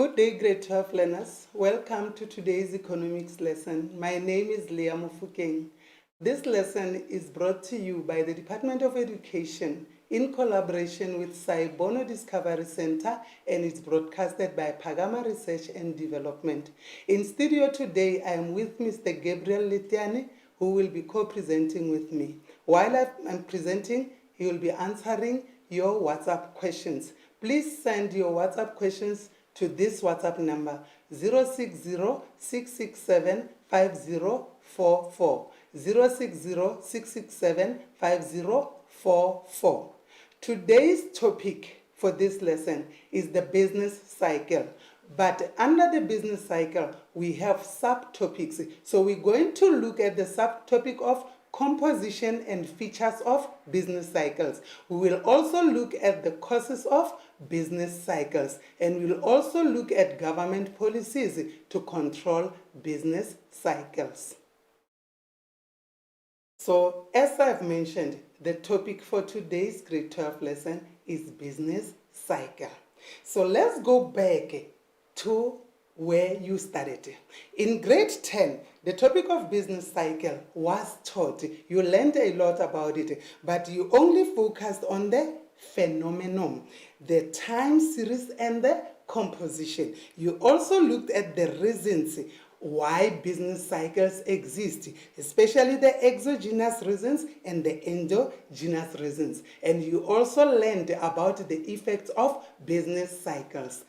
Good day, grade 12 learners. Welcome to today's economics lesson. My name is Leah Mufukeng. This lesson is brought to you by the Department of Education in collaboration with Saibono Discovery Center, and it's broadcasted by Pagama Research and Development. In studio today, I am with Mr. Gabriel Litiani, who will be co-presenting with me. While I'm presenting, he will be answering your WhatsApp questions. Please send your WhatsApp questions to this WhatsApp number 060-667-5044. 060-667-5044. Today's topic for this lesson is the business cycle. But under the business cycle, we have subtopics. So we're going to look at the subtopic of composition and features of business cycles. We will also look at the causes of business cycles, and we will also look at government policies to control business cycles. So, as I've mentioned, the topic for today's grade 12 lesson is business cycle. So let's go back to where you started. In grade 10, the topic of business cycle was taught. You learned a lot about it, but you only focused on the phenomenon, the time series, and the composition. You also looked at the reasons why business cycles exist, especially the exogenous reasons and the endogenous reasons. And you also learned about the effects of business cycles.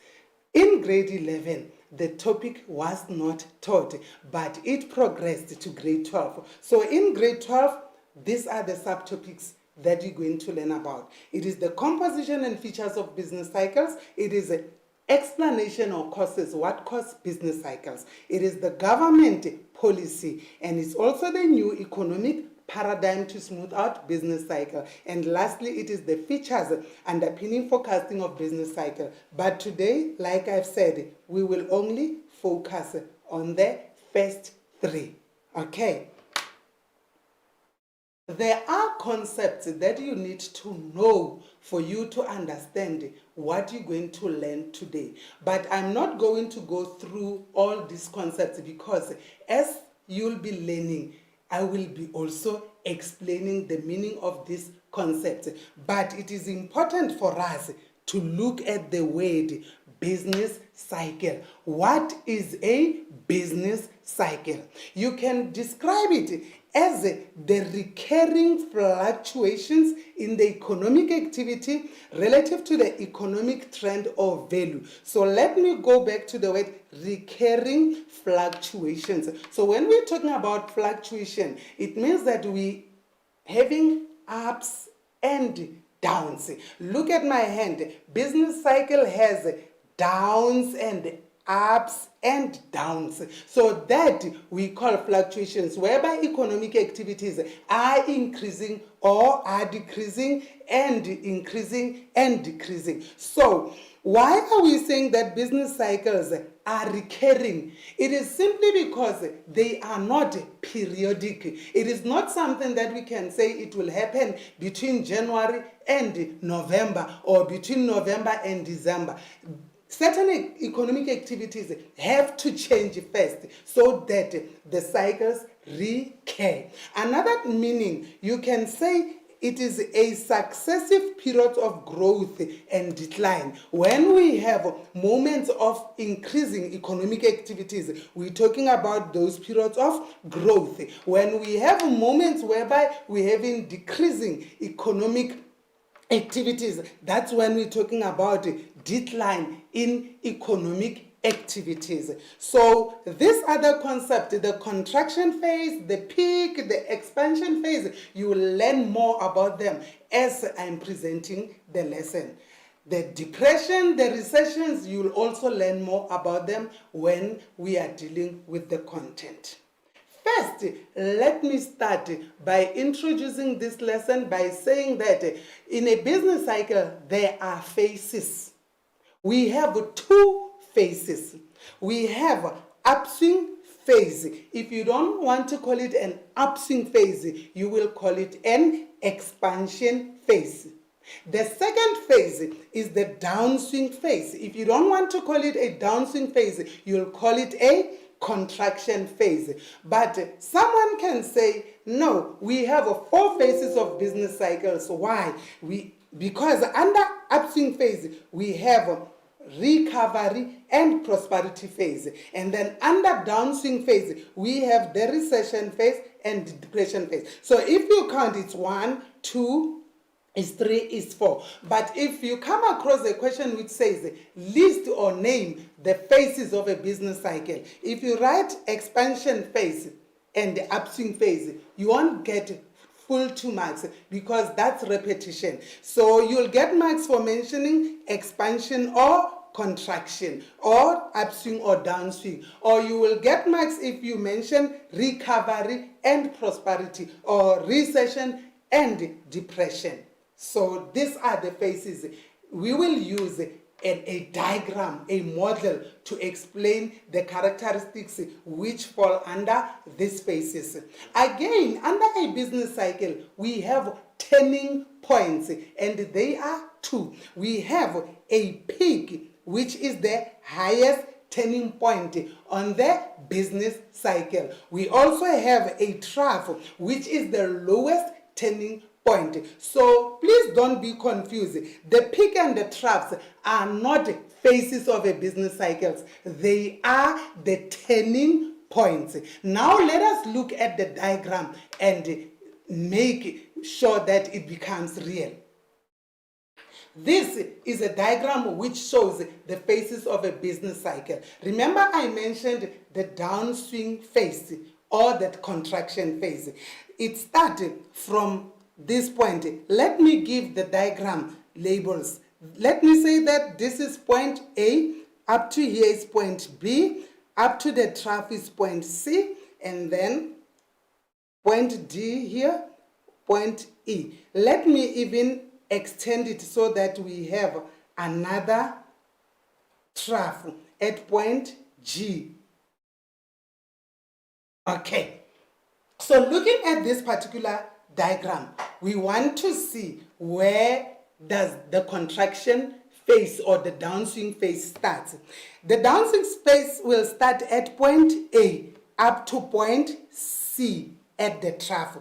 In grade 11, the topic was not taught, but it progressed to grade 12. So in grade 12, these are the subtopics that you're going to learn about. It is the composition and features of business cycles. It is an explanation or causes, what cause business cycles. It is the government policy, and it's also the new economic paradigm to smooth out business cycle. And lastly, it is the features underpinning forecasting of business cycle. But today, like I've said, we will only focus on the first three. Okay. There are concepts that you need to know for you to understand what you're going to learn today. But I'm not going to go through all these concepts because as you'll be learning, I will be also explaining the meaning of this concept. But it is important for us to look at the word business cycle. What is a business cycle? You can describe it as the recurring fluctuations in the economic activity relative to the economic trend or value. So let me go back to the word recurring fluctuations. So when we're talking about fluctuation, it means that we having ups and downs. Look at my hand. Business cycle has downs and ups and downs. So that we call fluctuations, whereby economic activities are increasing or are decreasing and increasing and decreasing. So why are we saying that business cycles are recurring? It is simply because they are not periodic. It is not something that we can say it will happen between January and November or between November and December. Certain economic activities have to change first so that the cycles recur. Another meaning, you can say it is a successive period of growth and decline. When we have moments of increasing economic activities, we're talking about those periods of growth. When we have moments whereby we're having decreasing economic activities, that's when we're talking about decline in economic activities. So this other concept, the contraction phase, the peak, the expansion phase, you will learn more about them as I'm presenting the lesson. The depression, the recessions, you'll also learn more about them when we are dealing with the content. First, let me start by introducing this lesson by saying that in a business cycle, there are phases. We have two phases. We have upswing phase. If you don't want to call it an upswing phase, you will call it an expansion phase. The second phase is the downswing phase. If you don't want to call it a downswing phase, you'll call it a contraction phase. But someone can say, no, we have 4 phases of business cycles. Why? Because under upswing phase, we have recovery and prosperity phase. And then under downswing phase, we have the recession phase and depression phase. So if you count, it's 1, 2, is 3, is 4. But if you come across a question which says list or name the phases of a business cycle, if you write expansion phase and the upswing phase, you won't get full 2 marks because that's repetition. So you'll get marks for mentioning expansion or contraction, or upswing or downswing, or you will get marks if you mention recovery and prosperity, or recession and depression. So these are the phases. We will use a diagram, a model to explain the characteristics which fall under these phases. Again, under a business cycle, we have turning points, and they are 2. We have a peak, which is the highest turning point on the business cycle. We also have a trough, which is the lowest turning point. So please don't be confused. The peak and the troughs are not phases of a business cycle. They are the turning points. Now let us look at the diagram and make sure that it becomes real. This is a diagram which shows the phases of a business cycle. Remember, I mentioned the downswing phase or the contraction phase. It started from this point. Let me give the diagram labels. Let me say that this is point A, up to here is point B, up to the trough is point C, and then point D here, point E. Let me even extend it so that we have another trough at point G. Okay, so looking at this particular diagram, we want to see where does the contraction phase or the downswing phase start. The downswing phase will start at point A up to point C at the trough.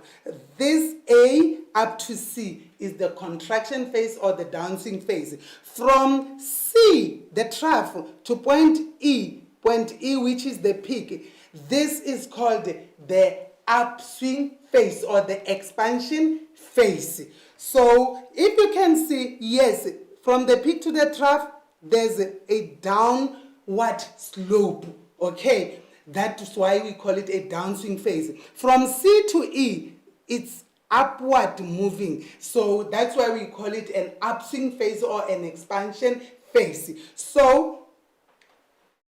This A up to C is the contraction phase or the downswing phase. From C, the trough, to point E, which is the peak, this is called the upswing phase or the expansion phase. So if you can see, yes, from the peak to the trough, there's a downward slope, okay? That's why we call it a downswing phase. From C to E, it's upward moving. So that's why we call it an upswing phase or an expansion phase. So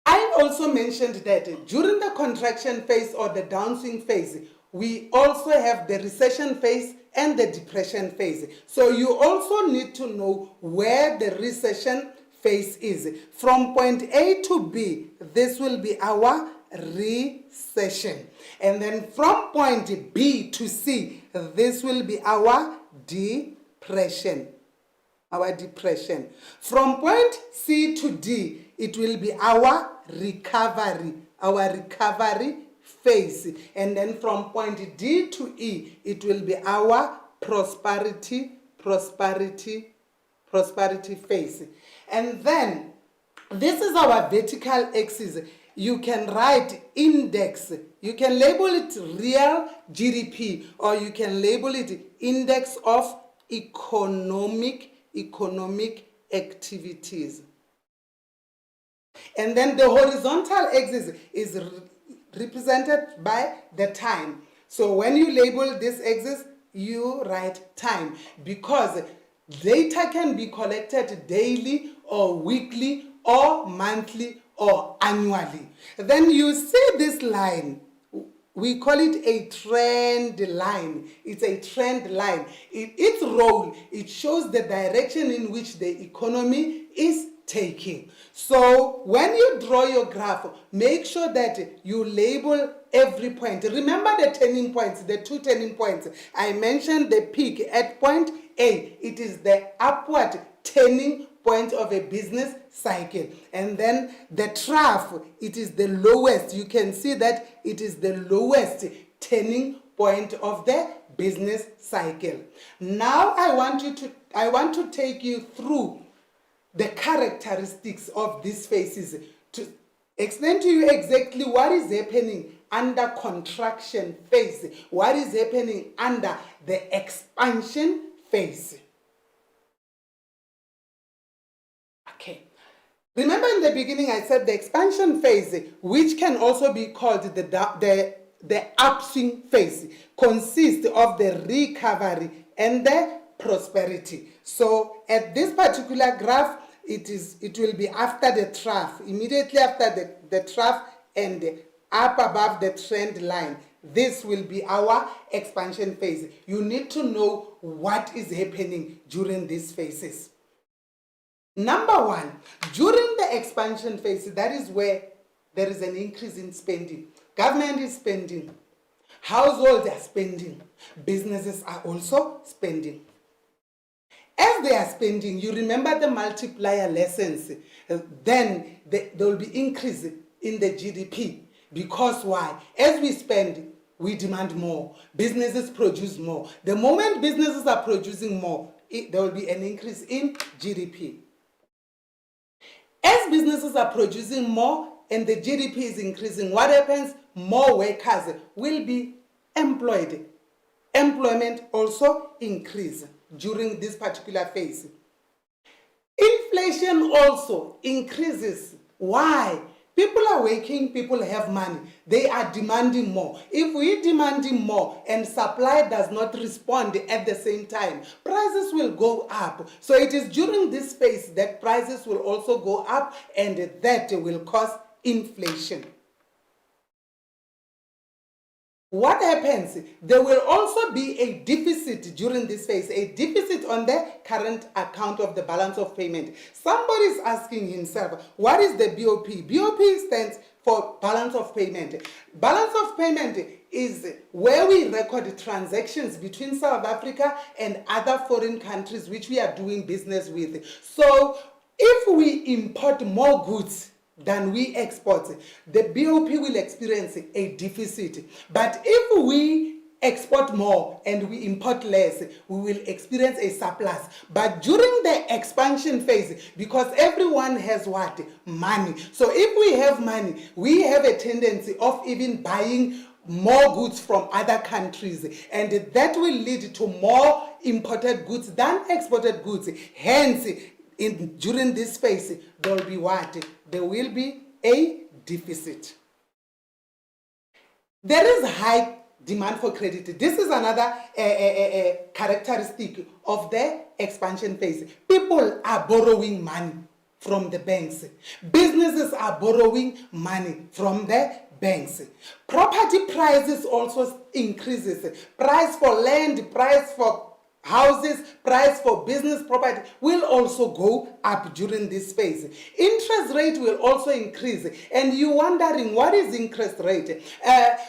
I also mentioned that during the contraction phase or the downswing phase, we also have the recession phase and the depression phase. So you also need to know where the recession phase is. From point A to B, this will be our recession. And then from point B to C, this will be our depression. From point C to D, it will be our recovery phase. And then from point D to E, it will be our prosperity phase. And then this is our vertical axis. You can write index. You can label it real GDP, or you can label it index of economic activities. And then the horizontal axis is represented by the time. So when you label this axis, you write time, because data can be collected daily or weekly or monthly or annually. Then you see this line. We call it a trend line. It's a trend line. Its role, it shows the direction in which the economy is taking. So when you draw your graph, make sure that you label every point. Remember the turning points, the 2 turning points. I mentioned the peak at point A, it is the upward turning point of a business cycle. And then the trough, it is the lowest. You can see that it is the lowest turning point of the business cycle. Now I want to take you through the characteristics of these phases to explain to you exactly what is happening under contraction phase, what is happening under the expansion phase. Okay. Remember in the beginning I said the expansion phase, which can also be called the upswing phase, consists of the recovery and the prosperity. So at this particular graph, it will be after the trough, immediately after the trough and up above the trend line. This will be our expansion phase. You need to know what is happening during these phases. Number one, during the expansion phase, that is where there is an increase in spending. Government is spending, households are spending, businesses are also spending. As they are spending, you remember the multiplier lessons, then there will be increase in the GDP. Because why? As we spend, we demand more. Businesses produce more. The moment businesses are producing more, there will be an increase in GDP. As businesses are producing more and the GDP is increasing, what happens? More workers will be employed. Employment also increases during this particular phase. Inflation also increases. Why? People are working, people have money. They are demanding more. If we demanding more and supply does not respond at the same time, prices will go up. So it is during this phase that prices will also go up, and that will cause inflation. What happens? There will also be a deficit during this phase, a deficit on the current account of the balance of payment. Somebody is asking himself, what is the BOP? BOP stands for balance of payment. Balance of payment is where we record transactions between South Africa and other foreign countries which we are doing business with. So if we import more goods than we export, the BOP will experience a deficit. But if we export more and we import less, we will experience a surplus. But during the expansion phase, because everyone has what? Money. So if we have money, we have a tendency of even buying more goods from other countries, and that will lead to more imported goods than exported goods. Hence, during this phase, there will be what? There will be a deficit. There is high demand for credit. This is another characteristic of the expansion phase. People are borrowing money from the banks. Businesses are borrowing money from the banks. Property prices also increases. Price for land, price for houses, price for business property will also go up during this phase. Interest rate will also increase. And you're wondering, what is interest rate?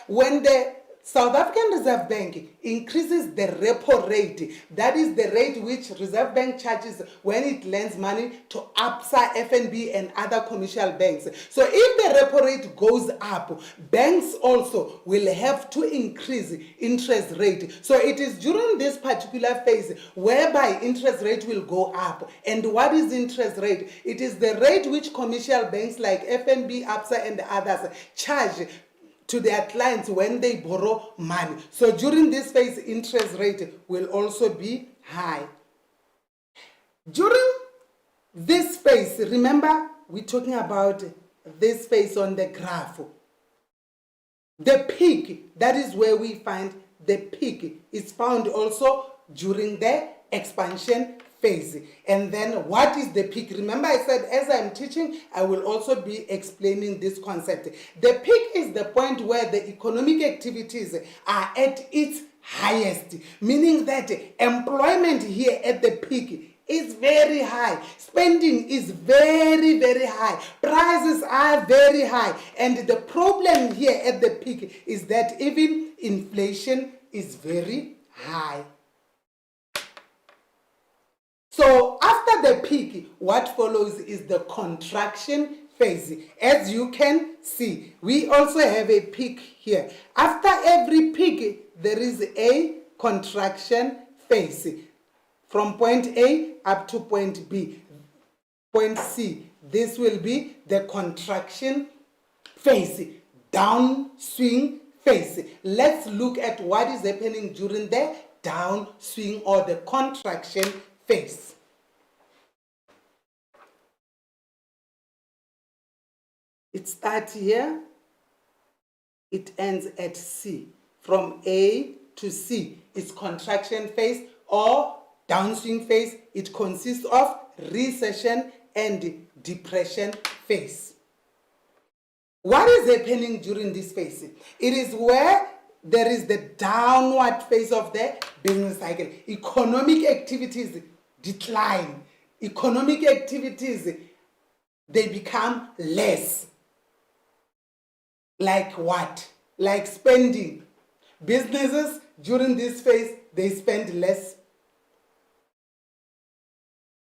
When the South African Reserve Bank increases the repo rate, that is the rate which Reserve Bank charges when it lends money to ABSA, FNB and other commercial banks. So if the repo rate goes up, banks also will have to increase interest rate. So it is during this particular phase whereby interest rate will go up. And what is interest rate? It is the rate which commercial banks like FNB, ABSA and others charge to their clients when they borrow money. So during this phase, interest rate will also be high. During this phase, remember we're talking about this phase on the graph. The peak, that is where we find the peak, is found also during the expansion phase. And then what is the peak? Remember I said as I'm teaching, I will also be explaining this concept. The peak is the point where the economic activities are at its highest, meaning that employment here at the peak is very high. Spending is very, very high. Prices are very high. And the problem here at the peak is that even inflation is very high. So after the peak, what follows is the contraction phase. As you can see, we also have a peak here. After every peak, there is a contraction phase from point A up to point B. Point C, this will be the contraction phase, downswing phase. Let's look at what is happening during the downswing or the contraction phase. It starts here, it ends at C. From A to C, it's contraction phase or downswing phase. It consists of recession and depression phase. What is happening during this phase? It is where there is the downward phase of the business cycle. Economic activities decline. Economic activities, they become less. Like what? Like spending. Businesses during this phase, they spend less.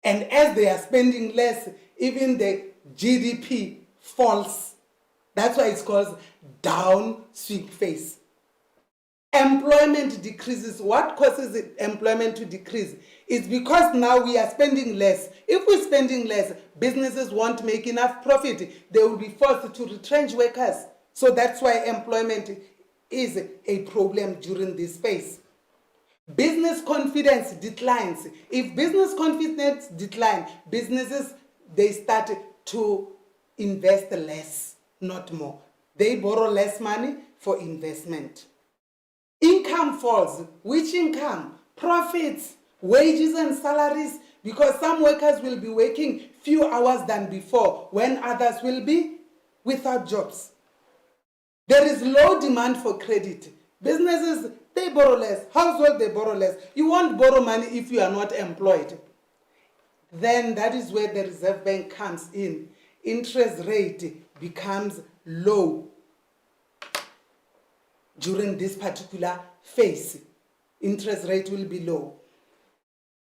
And as they are spending less, even the GDP falls. That's why it's called downswing phase. Employment decreases. What causes employment to decrease? It's because now we are spending less. If we're spending less, businesses won't make enough profit. They will be forced to retrench workers. So that's why employment is a problem during this phase. Business confidence declines. If business confidence declines, businesses, they start to invest less, not more. They borrow less money for investment. Income falls. Which income? Profits, wages and salaries, because some workers will be working few hours than before when others will be without jobs. There is low demand for credit. Businesses, they borrow less. Households, they borrow less. You won't borrow money if you are not employed. Then that is where the Reserve Bank comes in. Interest rate becomes low during this particular phase. Interest rate will be low.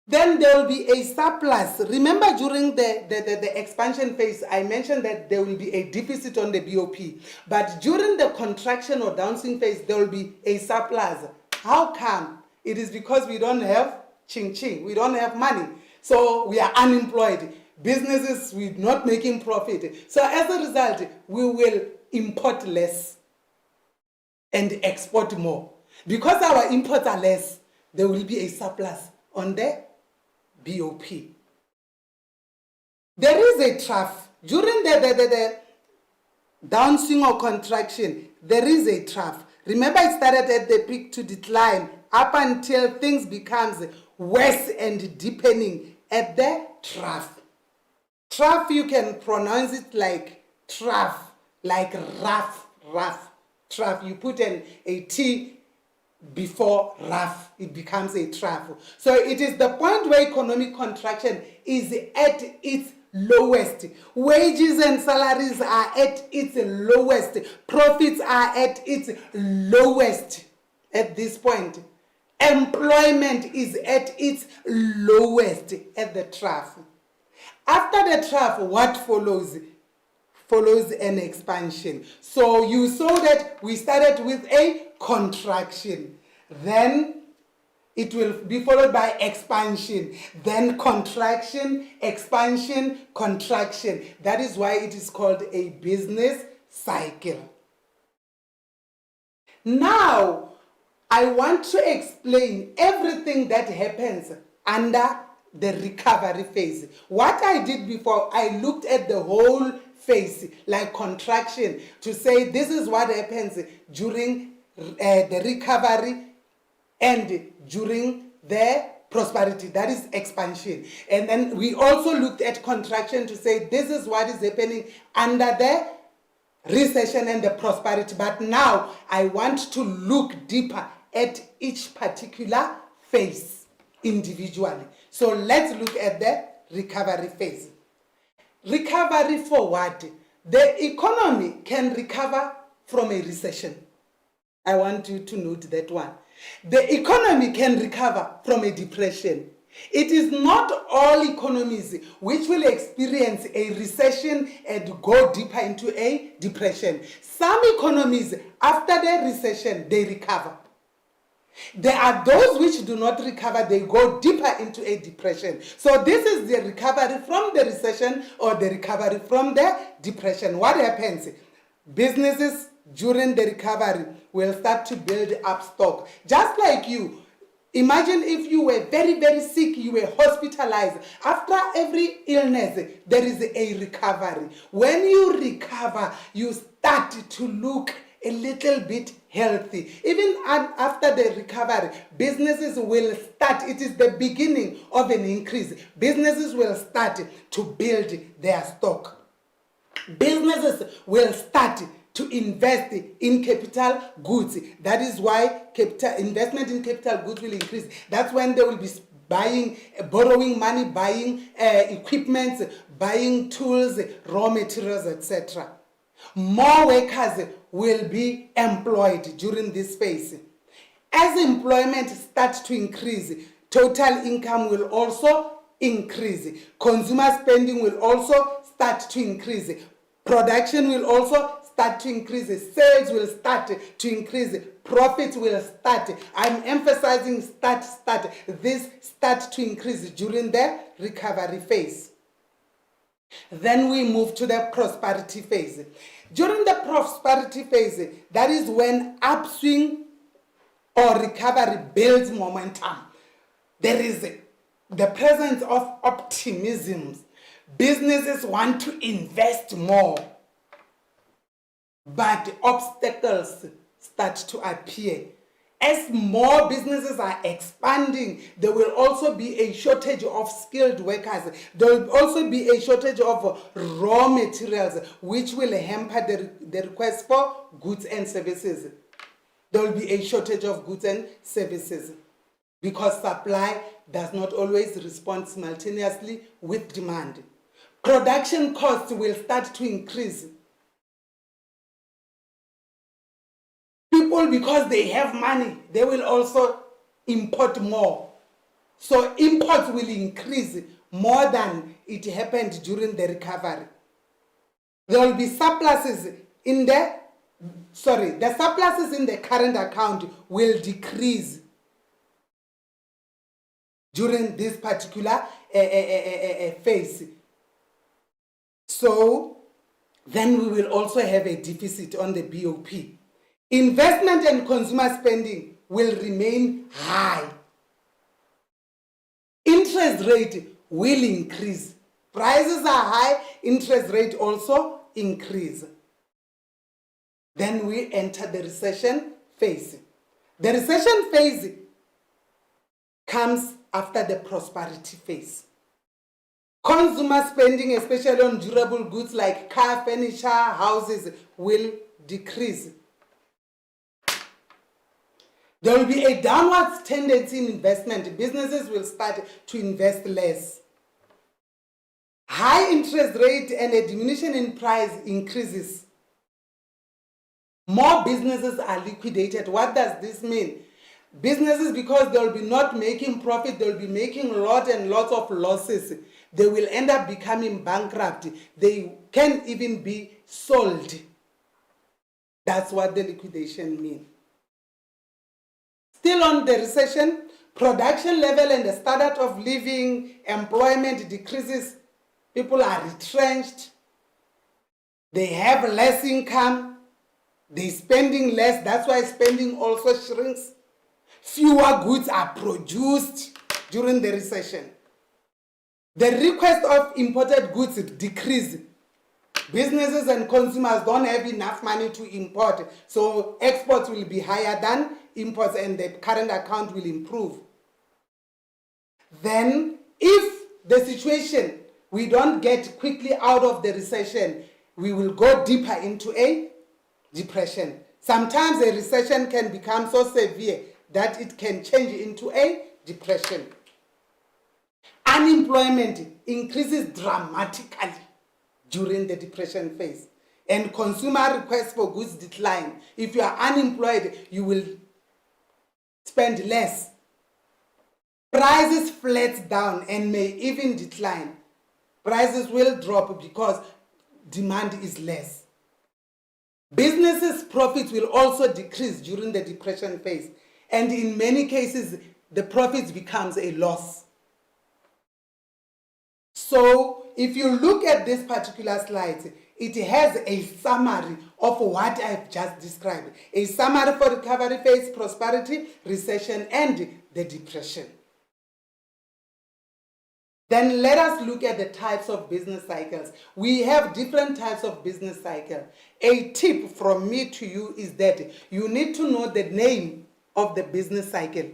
Then there will be a surplus. Remember during the expansion phase, I mentioned that there will be a deficit on the BOP. But during the contraction or downswing phase, there will be a surplus. How come? It is because we don't have ching-ching. We don't have money. So we are unemployed. Businesses, we're not making profit. So as a result, we will import less and export more. Because our imports are less, there will be a surplus on the BOP. There is a trough. During the downswing or contraction, there is a trough. Remember, it started at the peak to decline up until things becomes worse and deepening at the trough. Trough, you can pronounce it like trough, like rough. Trough. You put a T before rough, it becomes a trough. So it is the point where economic contraction is at its lowest. Wages and salaries are at its lowest. Profits are at its lowest at this point. Employment is at its lowest at the trough. After the trough, what follows? Follows an expansion. So you saw that we started with a contraction. Then it will be followed by expansion. Then contraction, expansion, contraction. That is why it is called a business cycle. Now, I want to explain everything that happens under the recovery phase. What I did before, I looked at the whole phase, like contraction, to say this is what happens during the recovery and during the prosperity, that is expansion. And then we also looked at contraction to say this is what is happening under the recession and the prosperity. But now I want to look deeper at each particular phase individually. So let's look at the recovery phase. Recovery for what? The economy can recover from a recession. I want you to note that one. The economy can recover from a depression. It is not all economies which will experience a recession and go deeper into a depression. Some economies, after the recession, they recover. There are those which do not recover, they go deeper into a depression. So this is the recovery from the recession or the recovery from the depression. What happens? Businesses during the recovery will start to build up stock. Just like you. Imagine if you were very, very sick, you were hospitalized. After every illness, there is a recovery. When you recover, you start to look a little bit healthy. Even after the recovery, businesses will start. It is the beginning of an increase. Businesses will start to build their stock. Businesses will start to invest in capital goods. That is why investment in capital goods will increase. That's when they will be borrowing money, buying equipment, buying tools, raw materials, etc. More workers will be employed during this phase. As employment starts to increase, total income will also increase. Consumer spending will also start to increase. Production will also start to increase. Sales will start to increase. Profits will start. I'm emphasizing start. This start to increase during the recovery phase. Then we move to the prosperity phase. During the prosperity phase, that is when upswing or recovery builds momentum. There is the presence of optimism. Businesses want to invest more, but obstacles start to appear. As more businesses are expanding, there will also be a shortage of skilled workers. There will also be a shortage of raw materials, which will hamper the request for goods and services. There will be a shortage of goods and services because supply does not always respond simultaneously with demand. Production costs will start to increase. People, because they have money, they will also import more. So imports will increase more than it happened during the recovery. There will be surpluses the surpluses in the current account will decrease during this particular phase. So then we will also have a deficit on the BOP. Investment and consumer spending will remain high. Interest rate will increase. Prices are high, interest rate also increase. Then we enter the recession phase. The recession phase comes after the prosperity phase. Consumer spending, especially on durable goods like car, furniture, houses, will decrease. There will be a downward tendency in investment. Businesses will start to invest less. High interest rate and a diminution in price increases. More businesses are liquidated. What does this mean? Businesses, because they will be not making profit, they will be making lots and lots of losses. They will end up becoming bankrupt. They can even be sold. That's what the liquidation means. Still on the recession, production level and the standard of living, employment decreases. People are retrenched. They have less income. They're spending less. That's why spending also shrinks. Fewer goods are produced during the recession. The request of imported goods decrease. Businesses and consumers don't have enough money to import, so exports will be higher than imports and the current account will improve. Then, if the situation, we don't get quickly out of the recession, we will go deeper into a depression. Sometimes a recession can become so severe that it can change into a depression. Unemployment increases dramatically during the depression phase, and consumer requests for goods decline. If you are unemployed, you will spend less. Prices flat down and may even decline. Prices will drop because demand is less. Businesses' profits will also decrease during the depression phase, and in many cases, the profits becomes a loss. So, if you look at this particular slide, it has a summary of what I've just described. A summary for recovery phase, prosperity, recession, and the depression. Then let us look at the types of business cycles. We have different types of business cycle. A tip from me to you is that you need to know the name of the business cycle.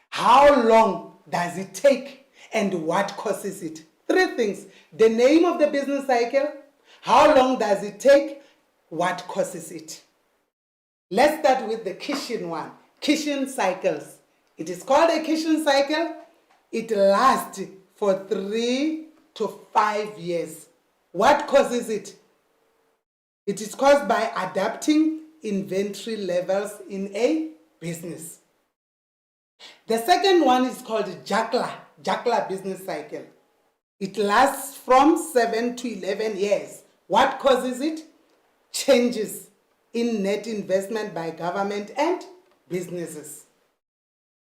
How long does it take and what causes it? 3 things. The name of the business cycle, how long does it take, what causes it. Let's start with the Kishin one. Kishin cycles. It is called a Kishin cycle. It lasts for 3 to 5 years. What causes it? It is caused by adapting inventory levels in a business. The second one is called Jakla business cycle. It lasts from 7 to 11 years. What causes it? Changes in net investment by government and businesses.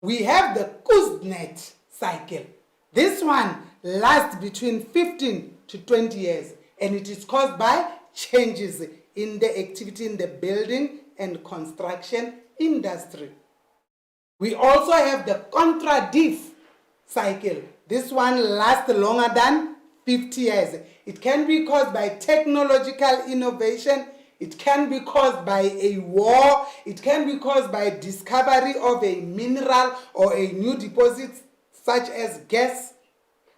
We have the Kuznets cycle. This one lasts between 15 to 20 years, and it is caused by changes in the activity in the building and construction industry. We also have the Contradiff cycle. This one lasts longer than 50 years. It can be caused by technological innovation. It can be caused by a war. It can be caused by discovery of a mineral or a new deposit such as gas.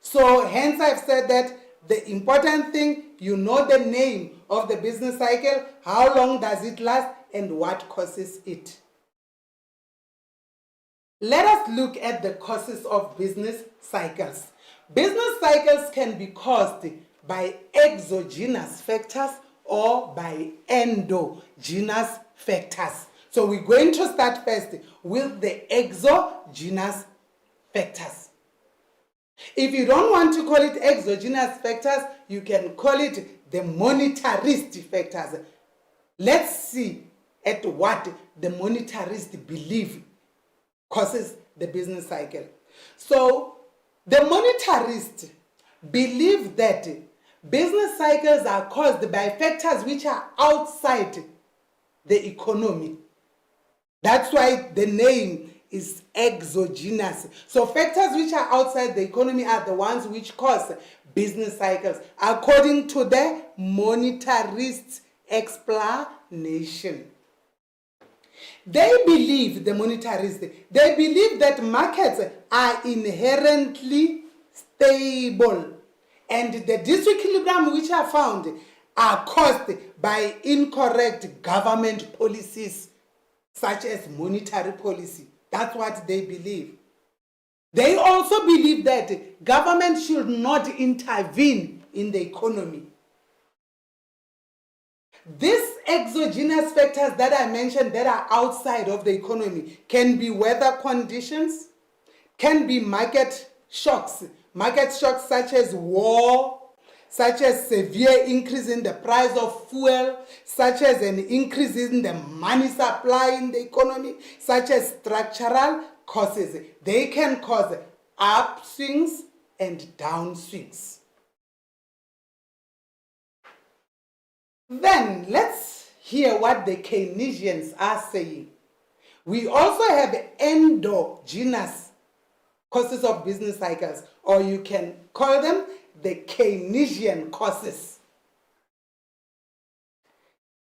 So hence I've said that the important thing, you know the name of the business cycle, how long does it last, and what causes it. Let us look at the causes of business cycles. Business cycles can be caused by exogenous factors or by endogenous factors. So we're going to start first with the exogenous factors. If you don't want to call it exogenous factors, you can call it the monetarist factors. Let's see at what the monetarists believe causes the business cycle. So the monetarists believe that business cycles are caused by factors which are outside the economy. That's why the name is exogenous. So factors which are outside the economy are the ones which cause business cycles, according to the monetarist explanation. They believe, the monetarists, they believe that markets are inherently stable, and the disequilibrium which are found are caused by incorrect government policies such as monetary policy. That's what they believe. They also believe that government should not intervene in the economy. These exogenous factors that I mentioned that are outside of the economy can be weather conditions, can be market shocks such as war, such as severe increase in the price of fuel, such as an increase in the money supply in the economy, such as structural causes. They can cause upswings and downswings. Then let's hear what the Keynesians are saying. We also have endogenous causes of business cycles, or you can call them the Keynesian causes.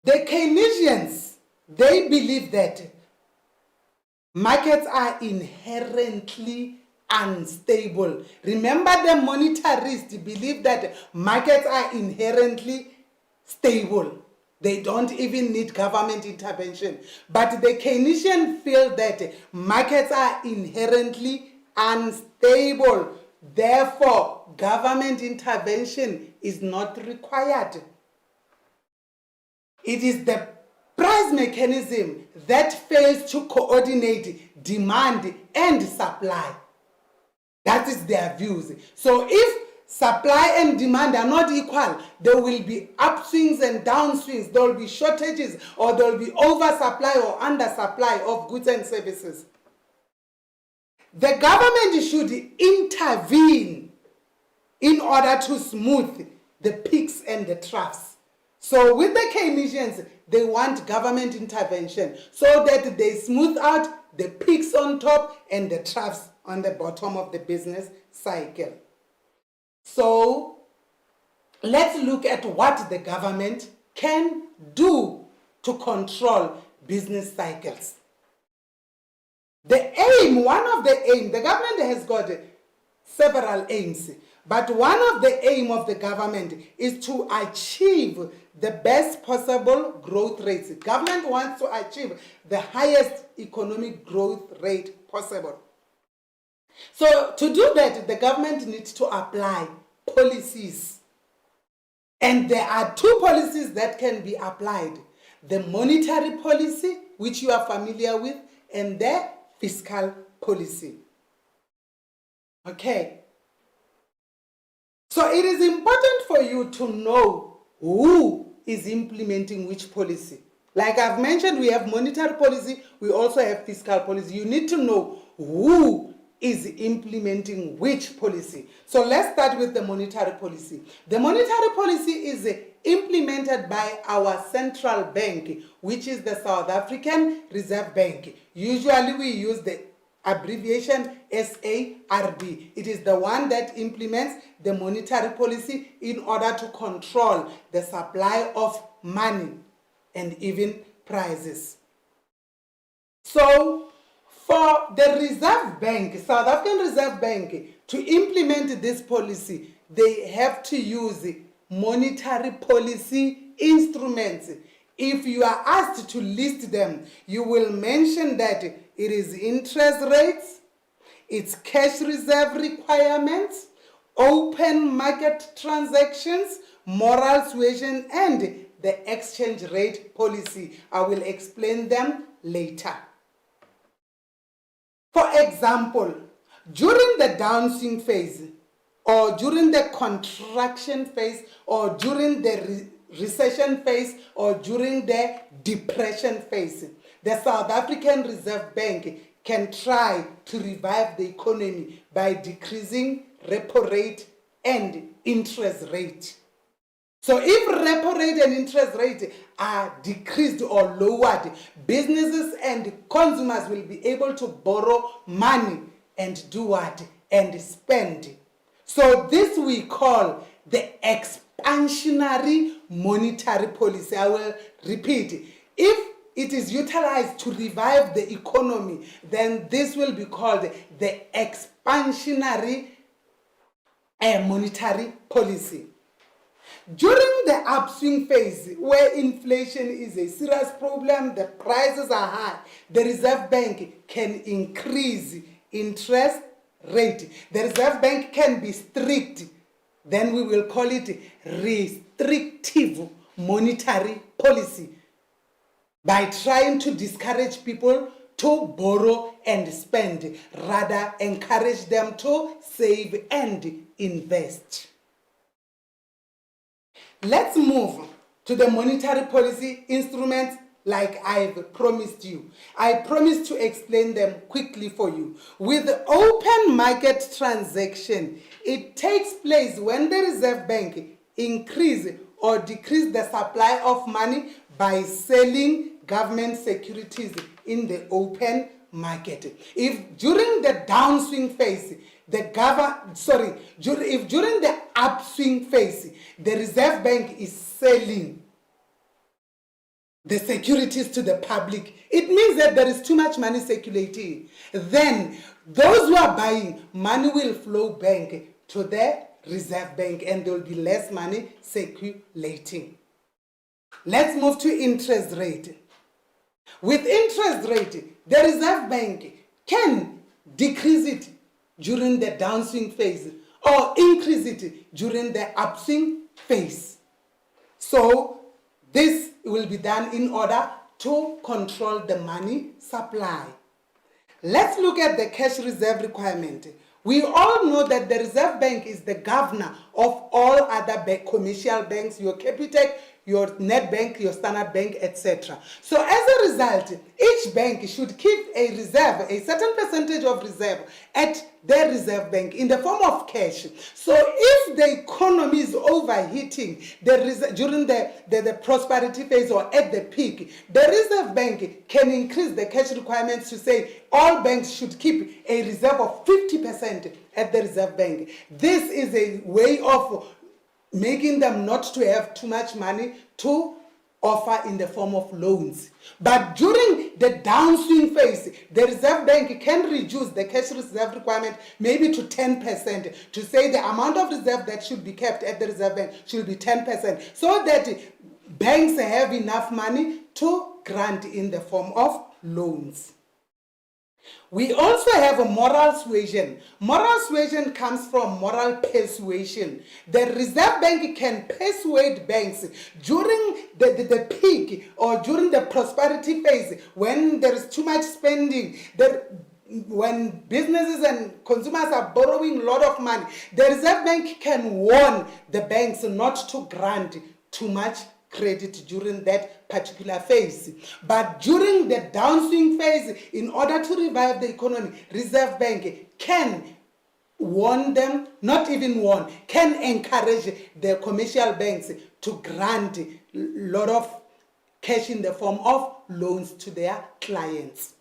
The Keynesians, they believe that markets are inherently unstable. Remember, the monetarists believe that markets are inherently stable. They don't even need government intervention. But the Keynesians feel that markets are inherently unstable. Therefore, government intervention is not required. It is the price mechanism that fails to coordinate demand and supply. That is their views. So if supply and demand are not equal, there will be upswings and downswings. There will be shortages, or there will be oversupply or undersupply of goods and services. The government should intervene in order to smooth the peaks and the troughs. So with the Keynesians, they want government intervention so that they smooth out the peaks on top and the troughs on the bottom of the business cycle. So let's look at what the government can do to control business cycles. The government has got several aims, but one of the aim of the government is to achieve the best possible growth rates. Government wants to achieve the highest economic growth rate possible. So to do that, the government needs to apply policies. And there are two policies that can be applied: the monetary policy, which you are familiar with, and the fiscal policy. Okay. So it is important for you to know who is implementing which policy. Like I've mentioned, we have monetary policy, we also have fiscal policy. You need to know who is implementing which policy. So let's start with the monetary policy. The monetary policy is implemented by our central bank, which is the South African Reserve Bank. Usually we use the abbreviation SARB. It is the one that implements the monetary policy in order to control the supply of money and even prices. So for the Reserve Bank, South African Reserve Bank, to implement this policy, they have to use monetary policy instruments. If you are asked to list them, you will mention that it is interest rates, it's cash reserve requirements, open market transactions, moral suasion, and the exchange rate policy. I will explain them later. For example, during the downswing phase, or during the contraction phase, or during the recession phase, or during the depression phase, the South African Reserve Bank can try to revive the economy by decreasing repo rate and interest rate. So if repo rate and interest rate are decreased or lowered, businesses and consumers will be able to borrow money and do what? And spend. So this we call the expansionary monetary policy. I will repeat. If it is utilized to revive the economy, then this will be called the expansionary monetary policy. During the upswing phase, where inflation is a serious problem, the prices are high, the Reserve Bank can increase interest rate. The Reserve Bank can be strict. Then we will call it restrictive monetary policy, by trying to discourage people to borrow and spend, rather encourage them to save and invest. Let's move to the monetary policy instruments like I've promised you. I promised to explain them quickly for you. With open market transaction, it takes place when the Reserve Bank increase or decrease the supply of money by selling government securities in the open market. If during the downswing phase, if during the upswing phase, the Reserve Bank is selling the securities to the public, it means that there is too much money circulating. Then those who are buying, money will flow back to the Reserve Bank and there will be less money circulating. Let's move to interest rate. With interest rate, the Reserve Bank can decrease it during the downswing phase or increase it during the upswing phase. So this will be done in order to control the money supply. Let's look at the cash reserve requirement. We all know that the Reserve Bank is the governor of all other commercial banks, your Capitec, your Nedbank, your Standard Bank, etc. So as a result, each bank should keep a reserve, a certain percentage of reserve at their reserve bank in the form of cash. So if the economy is overheating during the prosperity phase or at the peak, the Reserve Bank can increase the cash requirements to say all banks should keep a reserve of 50% at the Reserve Bank. This is a way of making them not to have too much money to offer in the form of loans. But during the downswing phase, the Reserve Bank can reduce the cash reserve requirement maybe to 10%, to say the amount of reserve that should be kept at the Reserve Bank should be 10%, so that banks have enough money to grant in the form of loans. We also have a moral suasion. Moral suasion comes from moral persuasion. The Reserve Bank can persuade banks during the peak or during the prosperity phase, when there is too much spending, when businesses and consumers are borrowing a lot of money, the Reserve Bank can warn the banks not to grant too much credit during that particular phase. But during the downswing phase, in order to revive the economy, Reserve Bank can warn them, not even warn, can encourage the commercial banks to grant a lot of cash in the form of loans to their clients.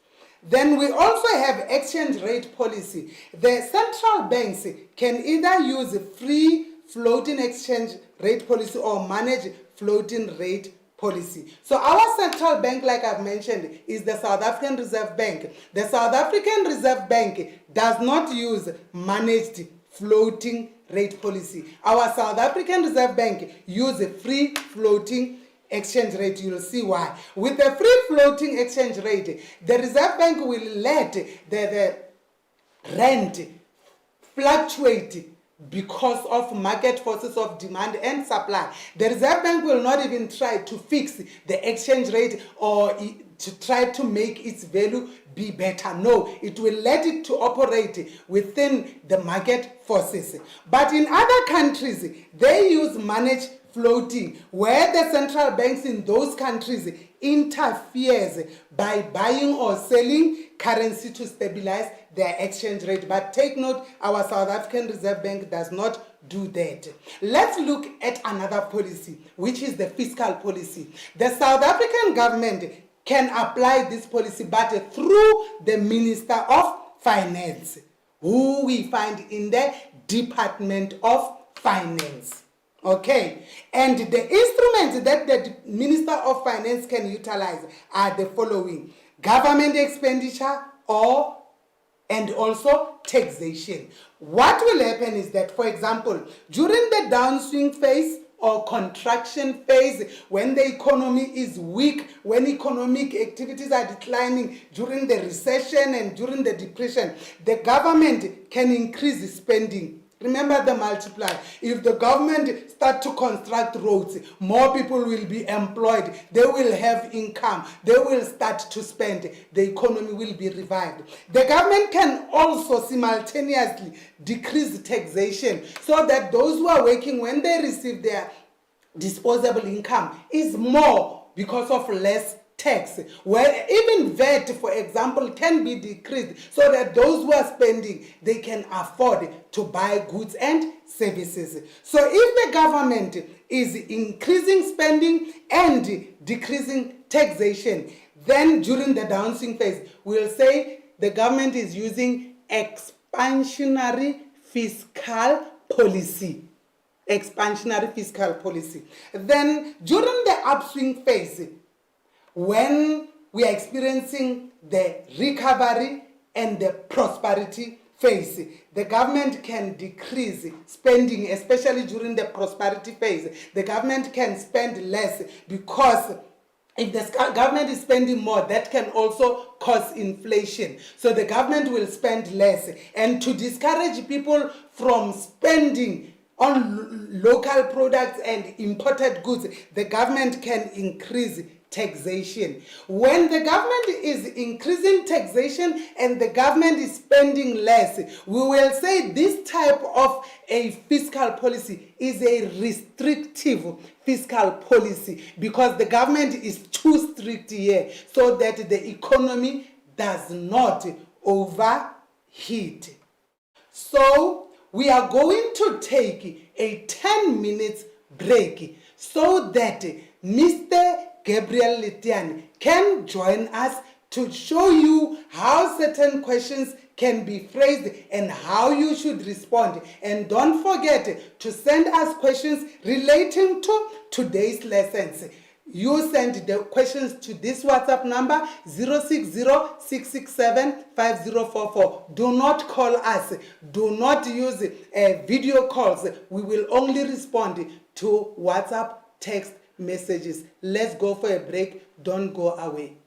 Then we also have exchange rate policy. The central banks can either use free floating exchange rate policy or manage floating rate policy. So our central bank, like I've mentioned, is the South African Reserve Bank. The South African Reserve Bank does not use managed floating rate policy. Our South African Reserve Bank uses free floating exchange rate. You'll see why. With the free floating exchange rate, the Reserve Bank will let the rand fluctuate because of market forces of demand and supply. The Reserve Bank will not even try to fix the exchange rate or to try to make its value be better. No, it will let it to operate within the market forces. But in other countries, they use managed floating, where the central banks in those countries interferes by buying or selling currency to stabilize their exchange rate. But take note, our South African Reserve Bank does not do that. Let's look at another policy, which is the fiscal policy. The South African government can apply this policy, but through the Minister of Finance, who we find in the Department of Finance. Okay, and the instruments that the Minister of Finance can utilize are the following: government expenditure and also taxation. What will happen is that, for example, during the downswing phase or contraction phase, when the economy is weak, when economic activities are declining, during the recession and during the depression, the government can increase spending. Remember the multiplier. If the government start to construct roads, more people will be employed. They will have income. They will start to spend. The economy will be revived. The government can also simultaneously decrease taxation so that those who are working, when they receive their disposable income, is more because of less tax, where even VAT, for example, can be decreased so that those who are spending, they can afford to buy goods and services. So if the government is increasing spending and decreasing taxation, then during the downswing phase, we'll say the government is using expansionary fiscal policy. Expansionary fiscal policy. Then during the upswing phase, when we are experiencing the recovery and the prosperity phase, the government can decrease spending, especially during the prosperity phase. The government can spend less because if the government is spending more, that can also cause inflation. So the government will spend less. And to discourage people from spending on local products and imported goods, the government can increase taxation. When the government is increasing taxation and the government is spending less, we will say this type of a fiscal policy is a restrictive fiscal policy because the government is too strict here so that the economy does not overheat. So we are going to take a 10 minutes break so that Mr. Gabriel Letiani can join us to show you how certain questions can be phrased and how you should respond. And don't forget to send us questions relating to today's lessons. You send the questions to this WhatsApp number 060-667-5044. Do not call us. Do not use video calls. We will only respond to WhatsApp text messages. Let's go for a break. Don't go away.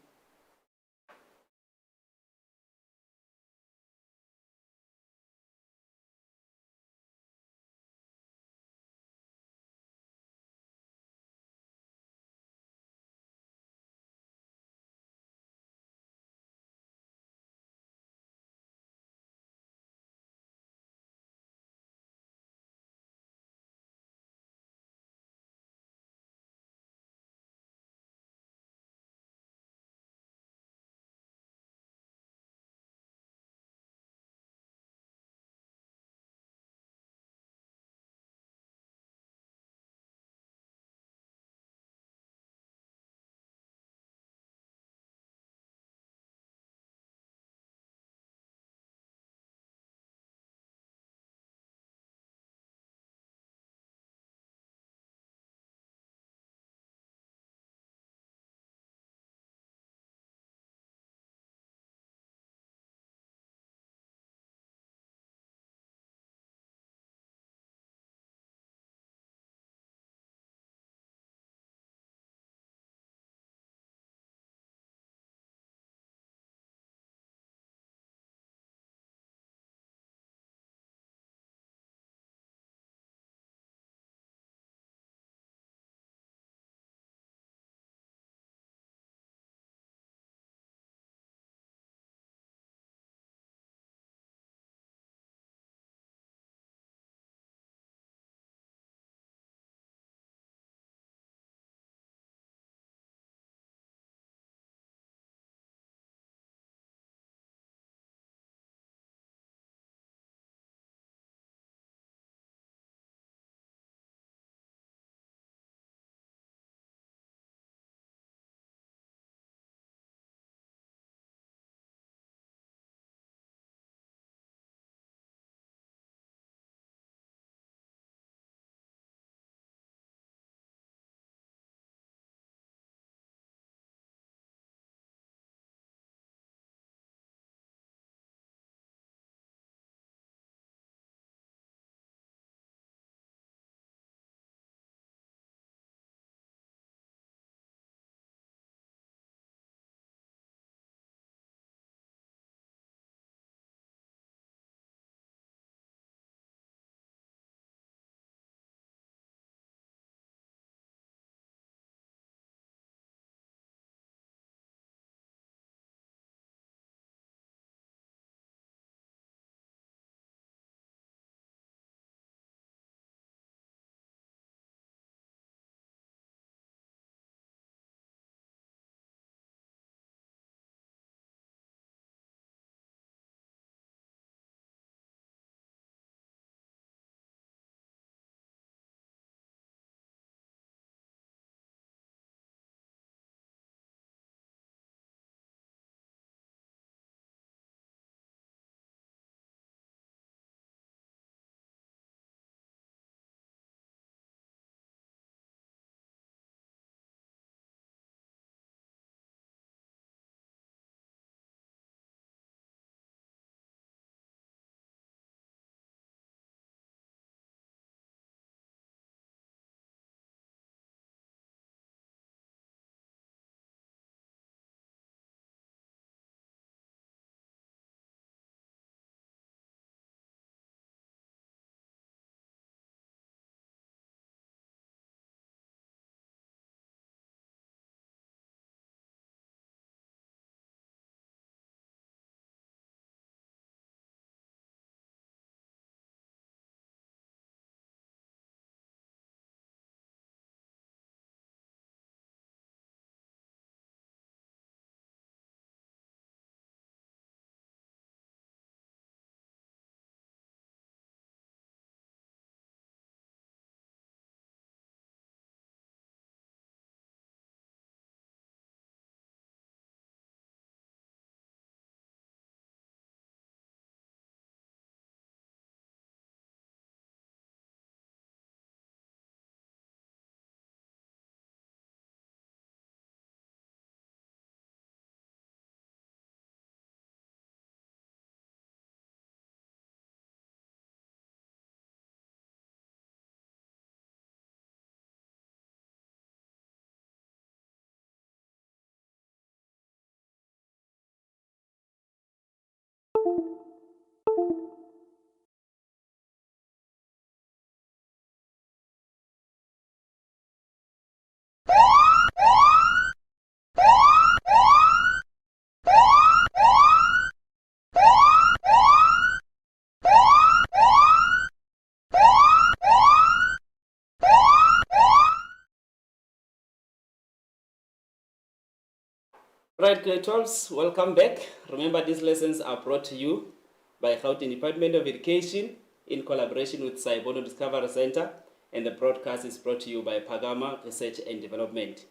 Right, grade 12s, welcome back. Remember, these lessons are brought to you by Gauteng Department of Education in collaboration with Saibono Discovery Center, and the broadcast is brought to you by Pagama Research and Development.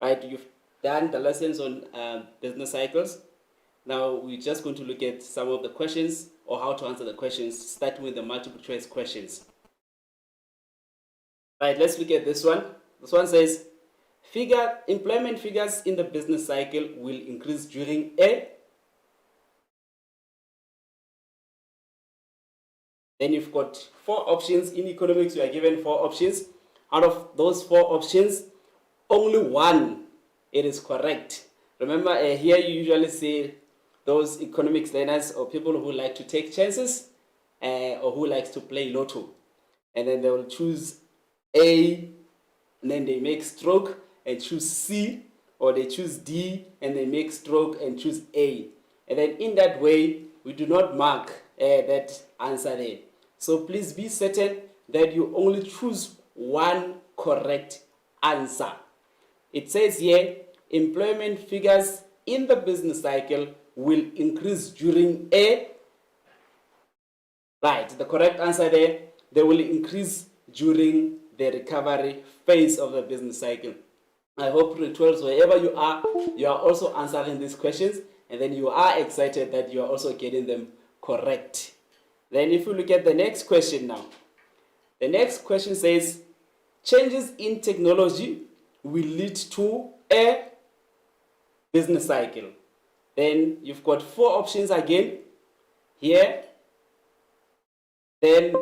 Right, you've done the lessons on business cycles. Now we're just going to look at some of the questions or how to answer the questions, starting with the multiple choice questions. Right, let's look at this one. This one says, employment figures in the business cycle will increase during A. Then you've got 4 options. In economics, you are given 4 options. Out of those 4 options, only one it is correct. Remember, here you usually see those economics learners or people who like to take chances or who likes to play lotto. And then they will choose A, and then they make stroke and choose C, or they choose D and they make stroke and choose A. And then in that way, we do not mark that answer there. So please be certain that you only choose one correct answer. It says here, employment figures in the business cycle will increase during A. Right, the correct answer there, they will increase during the recovery phase of the business cycle. I hope grade 12s, wherever you are also answering these questions, and then you are excited that you are also getting them correct. Then if you look at the next question now, the next question says, changes in technology will lead to a business cycle. Then you've got 4 options again here. Then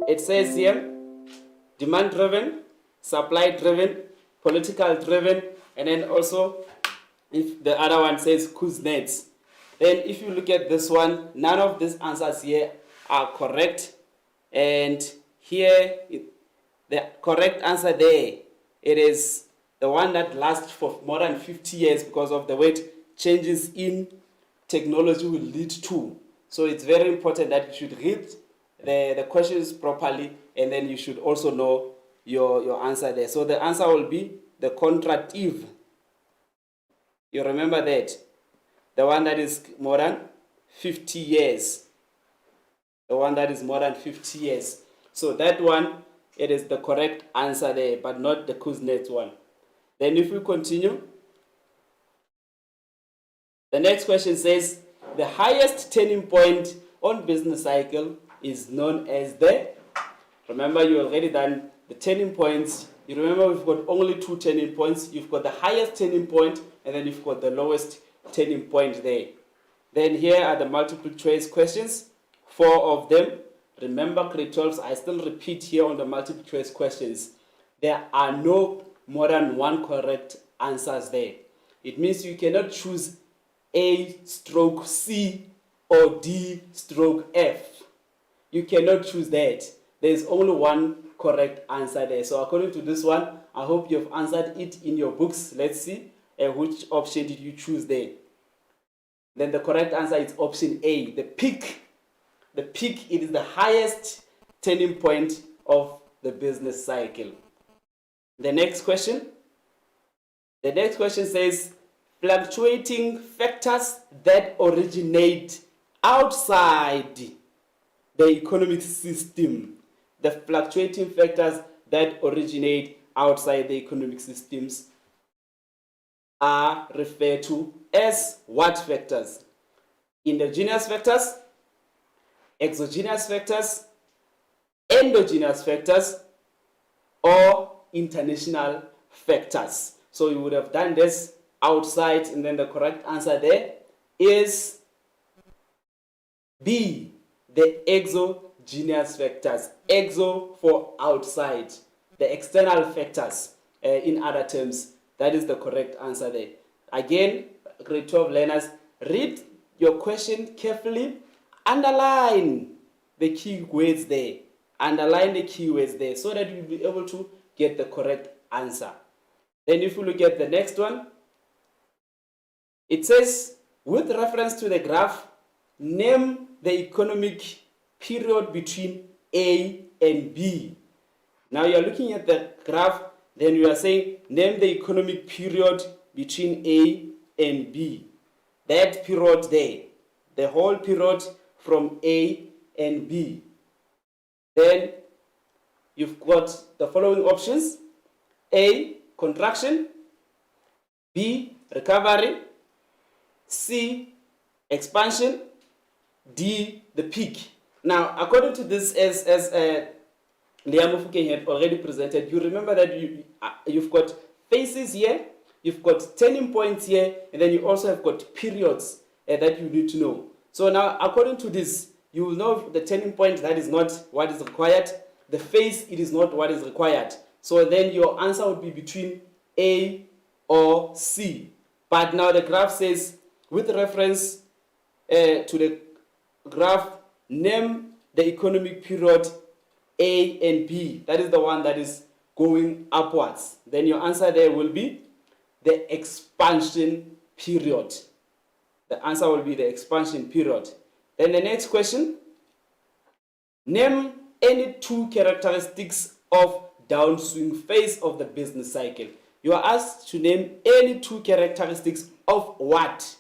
it says here, demand driven, supply driven, political driven, and then also if the other one says Kuznets. Then if you look at this one, none of these answers here are correct. And here, the correct answer there, it is the one that lasts for more than 50 years because of the way changes in technology will lead to. So it's very important that you should read the questions properly, and then you should also know your answer there. So the answer will be the contractive. You remember that? The one that is more than 50 years. The one that is more than 50 years. So that one, it is the correct answer there, but not the Kuznets one. Then if we continue, the next question says, the highest turning point on business cycle is known as the, remember you already done the turning points. You remember we've got only 2 turning points. You've got the highest turning point and then you've got the lowest turning point there. Then here are the multiple choice questions, 4 of them. Remember grade 12s, I still repeat here on the multiple choice questions, there are no more than 1 correct answers there. It means you cannot choose A stroke C or D stroke F. You cannot choose that. There is only 1 correct answer there. So according to this one, I hope you've answered it in your books. Let's see which option did you choose there. Then the correct answer is option A, the peak. The peak, it is the highest turning point of the business cycle. The next question. The next question says, fluctuating factors that originate outside the economic system. The fluctuating factors that originate outside the economic systems are referred to as what factors? Endogenous factors, exogenous factors, endogenous factors, or international factors. So you would have done this outside, and then the correct answer there is B, the exogenous factors. Exo for outside, the external factors in other terms. That is the correct answer there. Again, grade 12 learners, read your question carefully. Underline the key words there. Underline the key words there so that you'll be able to get the correct answer. Then if you look at the next one, it says, with reference to the graph, name the economic period between A and B. Now you are looking at the graph, then you are saying, name the economic period between A and B. that period there, the whole period from A and B. Then you've got the following options: A, contraction; B, recovery; C, expansion; D, the peak. Now, according to this, as Leah Mofokeng had already presented, you remember that you've got phases here, you've got turning points here, and then you also have got periods that you need to know. So now, according to this, you will know the turning point, that is not what is required. The phase, it is not what is required. So then your answer would be between A or C. But now the graph says, with reference to the graph, name the economic period A and B. That is the one that is going upwards. Then your answer there will be the expansion period. The answer will be the expansion period. Then the next question: name any two characteristics of downswing phase of the business cycle. You are asked to name any two characteristics of what?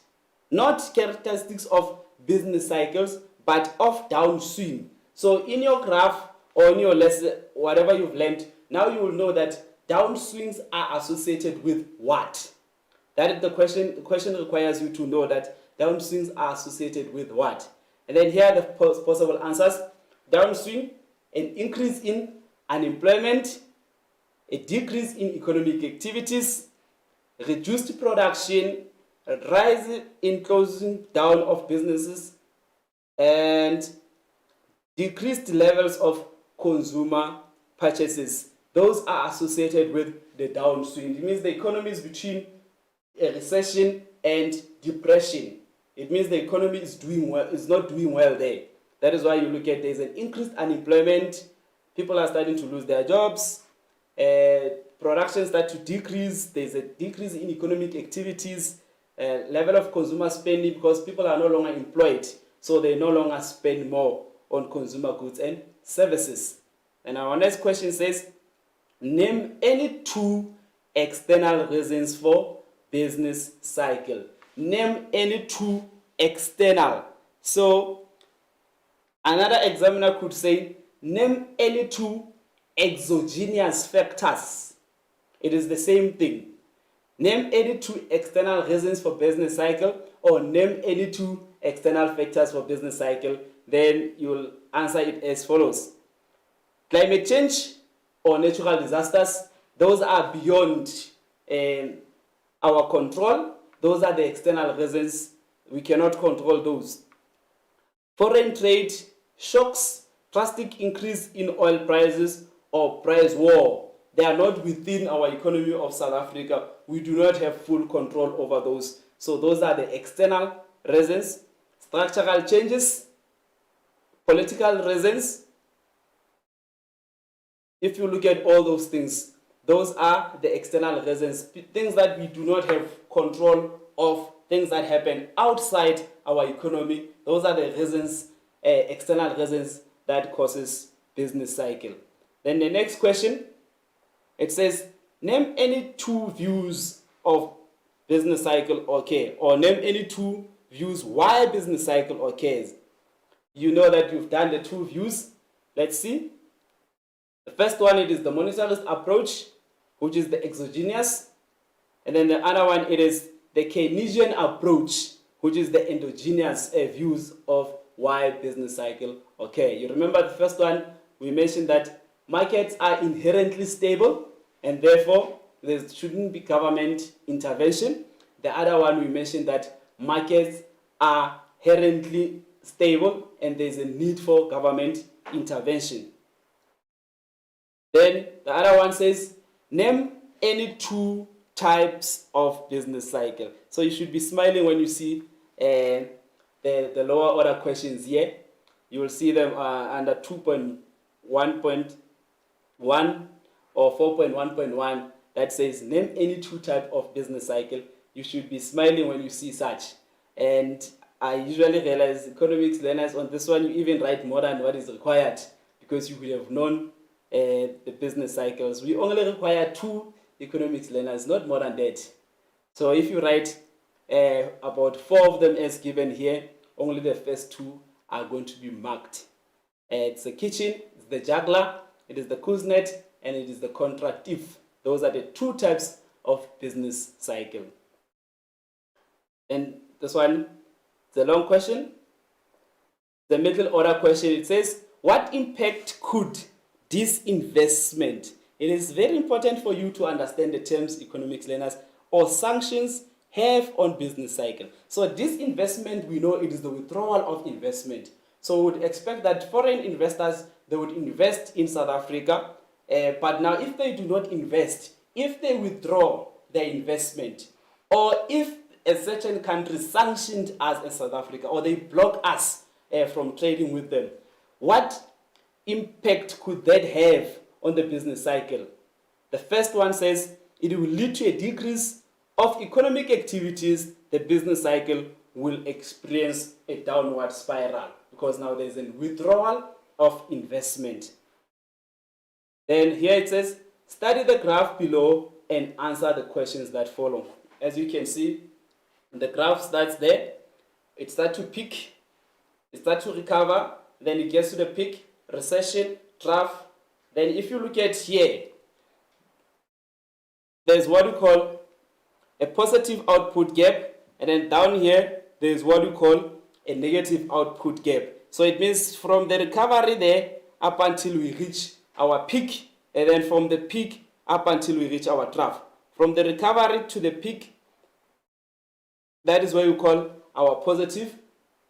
Not characteristics of business cycles, but of downswing. So in your graph or in your lesson, whatever you've learned, now you will know that downswings are associated with what? That is the question. The question requires you to know that downswings are associated with what? And then here are the possible answers. Downswing: an increase in unemployment, a decrease in economic activities, reduced production, a rise in closing down of businesses, and decreased levels of consumer purchases. Those are associated with the downswing. It means the economy is between a recession and depression. It means the economy is doing well, is not doing well there. That is why you look at there's an increased unemployment, people are starting to lose their jobs, production starts to decrease, there's a decrease in economic activities, level of consumer spending, because people are no longer employed, so they no longer spend more on consumer goods and services. And our next question says, name any two external reasons for business cycle. Name any two external. So another examiner could say, name any two exogenous factors. It is the same thing. Name any two external reasons for business cycle, or name any two external factors for business cycle. Then you will answer it as follows. Climate change or natural disasters, those are beyond our control. Those are the external reasons. We cannot control those. Foreign trade shocks, drastic increase in oil prices, or price war. They are not within our economy of South Africa. We do not have full control over those. So those are the external reasons. Structural changes, political reasons. If you look at all those things, those are the external reasons. Things that we do not have control of, things that happen outside our economy. Those are the reasons, external reasons that causes business cycle. Then the next question, it says, name any two views of business cycle occur, or name any two views why business cycle occurs. You know that you've done the two views. Let's see. The first one, it is the monetarist approach, which is the exogenous. And then the other one, it is the Keynesian approach, which is the endogenous views of why business cycle occur. You remember the first one, we mentioned that markets are inherently stable, and therefore there shouldn't be government intervention. The other one, we mentioned that markets are inherently stable and there's a need for government intervention. Then the other one says, name any two types of business cycle. So you should be smiling when you see the lower order questions here. You will see them under 2.1.1 or 4.1.1 that says, name any two types of business cycle. You should be smiling when you see such. And I usually realize economics learners on this one, you even write more than what is required, because you will have known the business cycles. We only require 2 economics learners, not more than that. So if you write about 4 of them as given here. Only the first 2 are going to be marked. It's the kitchen, it's the juggler, it is the Kuznets, and it is the contractive. Those are the 2 types of business cycle. And this one, the long question, the middle order question, it says, what impact could disinvestment, it is very important for you to understand the terms, economics learners, or sanctions have on business cycle. So disinvestment, we know it is the withdrawal of investment. So we would expect that foreign investors, they would invest in South Africa, but now if they do not invest, if they withdraw their investment, or if a certain country sanctioned us as South Africa, or they block us from trading with them, what impact could that have on the business cycle? The first one says it will lead to a decrease of economic activities. The business cycle will experience a downward spiral because now there's a withdrawal of investment. Then here it says, study the graph below and answer the questions that follow. As you can see, the graph starts there. It starts to peak, it starts to recover, then it gets to the peak, recession, trough. Then if you look at here, there's what we call a positive output gap, and then down here there's what we call a negative output gap. So it means from the recovery there up until we reach our peak, and then from the peak up until we reach our trough. From the recovery to the peak, that is what we call our positive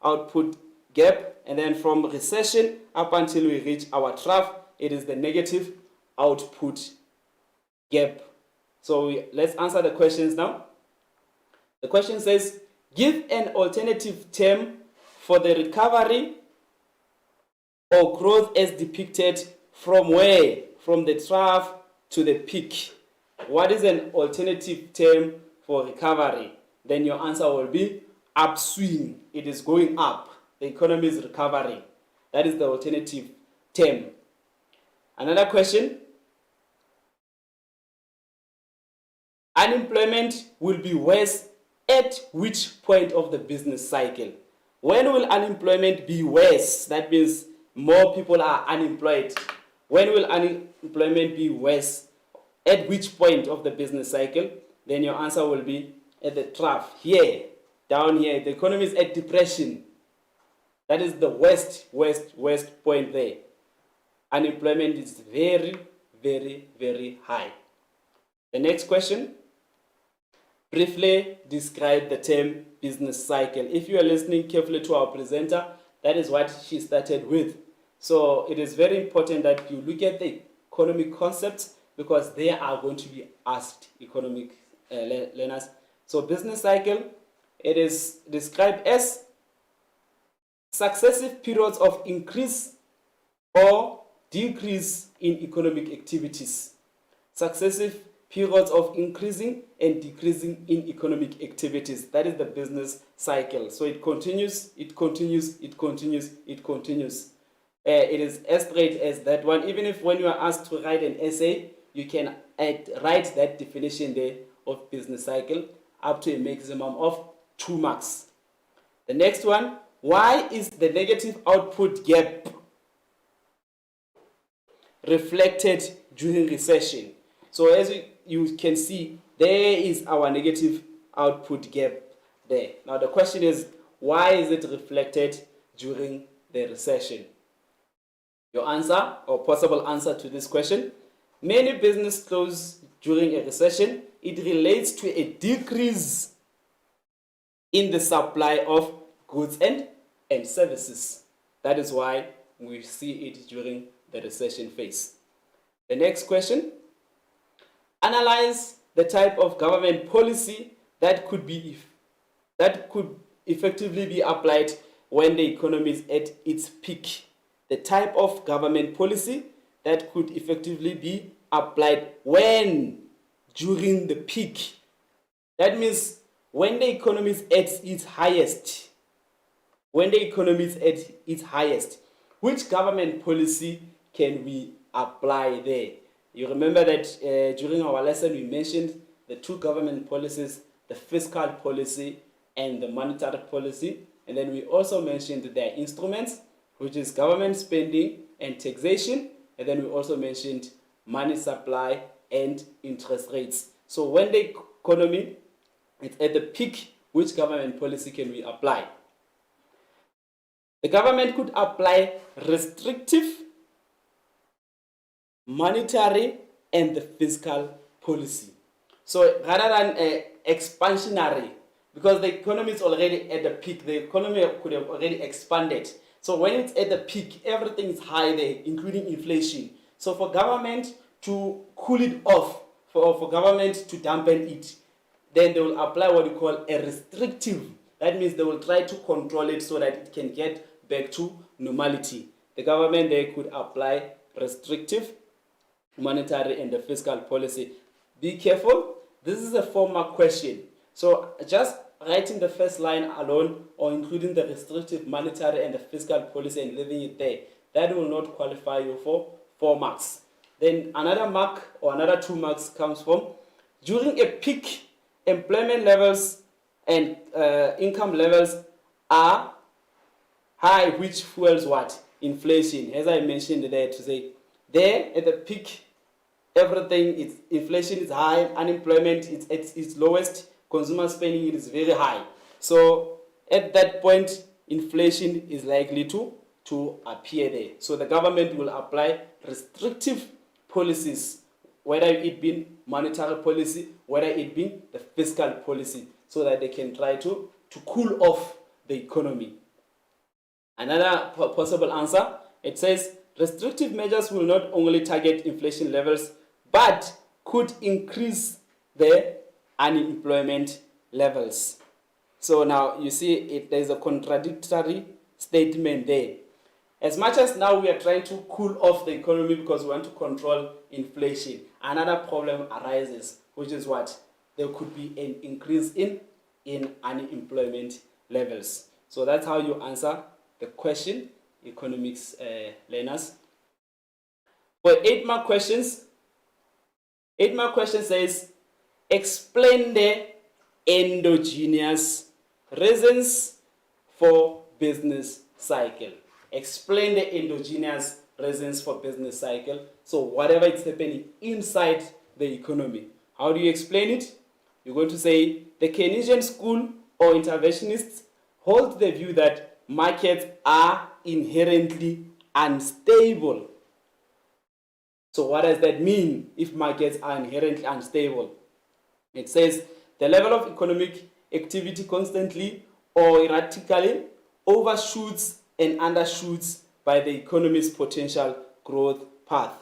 output gap, and then from recession up until we reach our trough, it is the negative output gap. So let's answer the questions now. The question says, give an alternative term for the recovery or growth as depicted from where? From the trough to the peak. What is an alternative term for recovery? Then your answer will be upswing. It is going up. The economy is recovering. That is the alternative term. Another question. Unemployment will be worse at which point of the business cycle? When will unemployment be worse? That means more people are unemployed. When will unemployment be worse? At which point of the business cycle? Then your answer will be at the trough. Here, down here, the economy is at depression. That is the worst point there. Unemployment is very, very, very high. The next question. Briefly describe the term business cycle. If you are listening carefully to our presenter, that is what she started with. So it is very important that you look at the economic concepts because they are going to be asked, economic learners. So business cycle, it is described as successive periods of increase or decrease in economic activities. Successive periods of increasing and decreasing in economic activities. That is the business cycle. So it continues, it continues, it continues, it continues. It is as straight as that one. Even if when you are asked to write an essay, you can write that definition there of business cycle up to a maximum of 2 marks. The next one, why is the negative output gap reflected during recession? So as you can see, there is our negative output gap there. Now the question is, why is it reflected during the recession? Your answer or possible answer to this question, many businesses close during a recession. It relates to a decrease in the supply of goods and services. That is why we see it during the recession phase. The next question, analyze the type of government policy that could effectively be applied when the economy is at its peak. The type of government policy that could effectively be applied when? During the peak. That means when the economy is at its highest. When the economy is at its highest, which government policy can we apply there? You remember that during our lesson we mentioned the 2 government policies, the fiscal policy and the monetary policy. And then we also mentioned their instruments, which is government spending and taxation. And then we also mentioned money supply and interest rates. So when the economy is at the peak, which government policy can we apply? The government could apply restrictive, monetary, and the fiscal policy. So rather than expansionary, because the economy is already at the peak, the economy could have already expanded. So when it's at the peak, everything is high there, including inflation. So for government to cool it off, for government to dampen it, then they will apply what you call a restrictive. That means they will try to control it so that it can get back to normality. The government there could apply restrictive, monetary, and the fiscal policy. Be careful, this is a 4-mark question. So just writing the first line alone or including the restrictive, monetary, and the fiscal policy and leaving it there, that will not qualify you for 4 marks. Then another mark or another 2 marks comes from during a peak, employment levels and income levels are high, which fuels what? Inflation. As I mentioned there, to say there at the peak, everything inflation is high, unemployment is at its lowest, consumer spending is very high. So at that point, inflation is likely to appear there. So the government will apply restrictive policies, whether it be monetary policy, whether it be the fiscal policy, so that they can try to cool off the economy. Another possible answer, it says restrictive measures will not only target inflation levels, but could increase the unemployment levels. So now you see there's a contradictory statement there. As much as now we are trying to cool off the economy because we want to control inflation, another problem arises, which is what? There could be an increase in unemployment levels. So that's how you answer the question, economics learners. For 8-mark questions, 8-mark question says, explain the endogenous reasons for business cycle. Explain the endogenous reasons for business cycle. So whatever is happening inside the economy. How do you explain it? You're going to say the Keynesian school or interventionists hold the view that markets are inherently unstable. So what does that mean if markets are inherently unstable? It says the level of economic activity constantly or erratically overshoots and undershoots by the economy's potential growth path.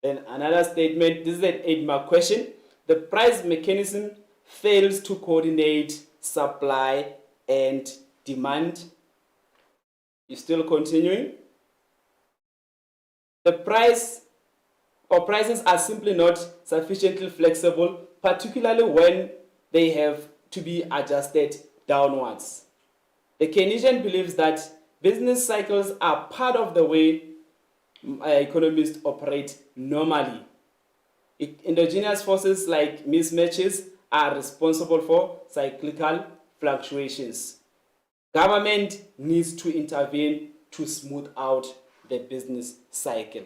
Then another statement, this is an 8-mark question. The price mechanism fails to coordinate supply and demand. You're still continuing. The price or prices are simply not sufficiently flexible, particularly when they have to be adjusted downwards. The Keynesian believes that business cycles are part of the way economists operate normally. Endogenous forces like mismatches are responsible for cyclical fluctuations. Government needs to intervene to smooth out the business cycle.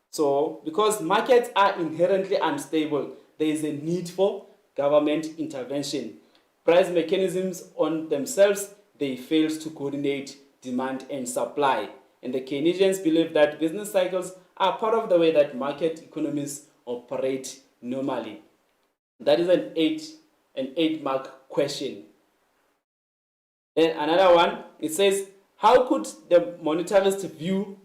So, because markets are inherently unstable, there is a need for government intervention. Price mechanisms on themselves, they fail to coordinate demand and supply. And the Keynesians believe that business cycles are part of the way that market economies operate normally. That is an 8-mark question. Then another one, it says, how could the monetarist view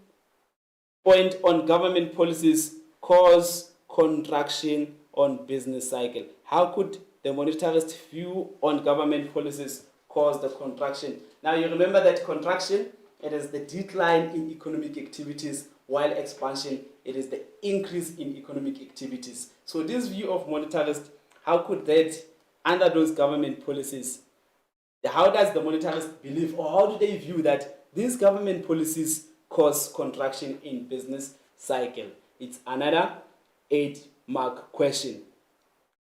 point on government policies cause contraction on business cycle? How could the monetarist view on government policies cause the contraction? Now you remember that contraction, it is the decline in economic activities, while expansion, it is the increase in economic activities. So this view of monetarist, how could that, under those government policies, how does the monetarist believe, or how do they view that these government policies cause contraction in business cycle? It's another 8-mark question.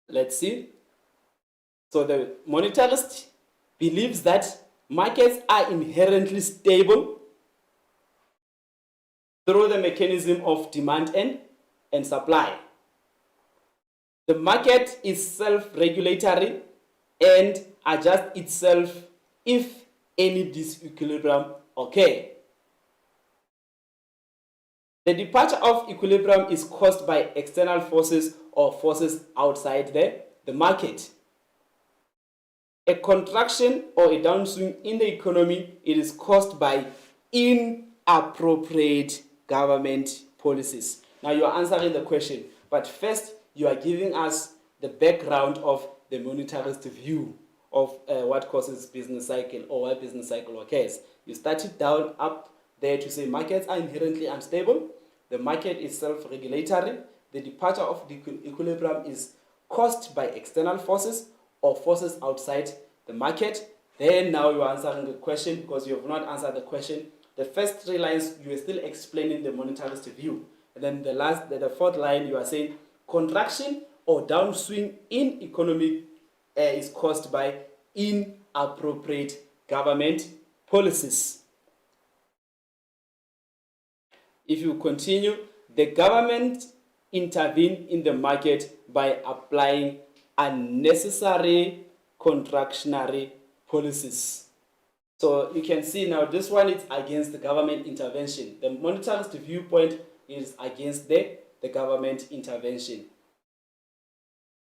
Let's see. So the monetarist believes that markets are inherently stable through the mechanism of demand and supply. The market is self-regulatory and adjusts itself if any disequilibrium occur. The departure of equilibrium is caused by external forces or forces outside the market. A contraction or a downswing in the economy, it is caused by inappropriate government policies. Now you are answering the question, but first you are giving us the background of the monetarist view of what causes business cycle or why business cycle occurs. You started down up there to say markets are inherently unstable, the market is self-regulatory, the departure of the equilibrium is caused by external forces or forces outside the market. Then now you are answering the question because you have not answered the question. The first three lines you are still explaining the monetarist view. And then the fourth line you are saying contraction or downswing in economy is caused by inappropriate government policies. If you continue, the government intervene in the market by applying unnecessary contractionary policies. So you can see now this one is against the government intervention. The monetarist viewpoint is against the government intervention.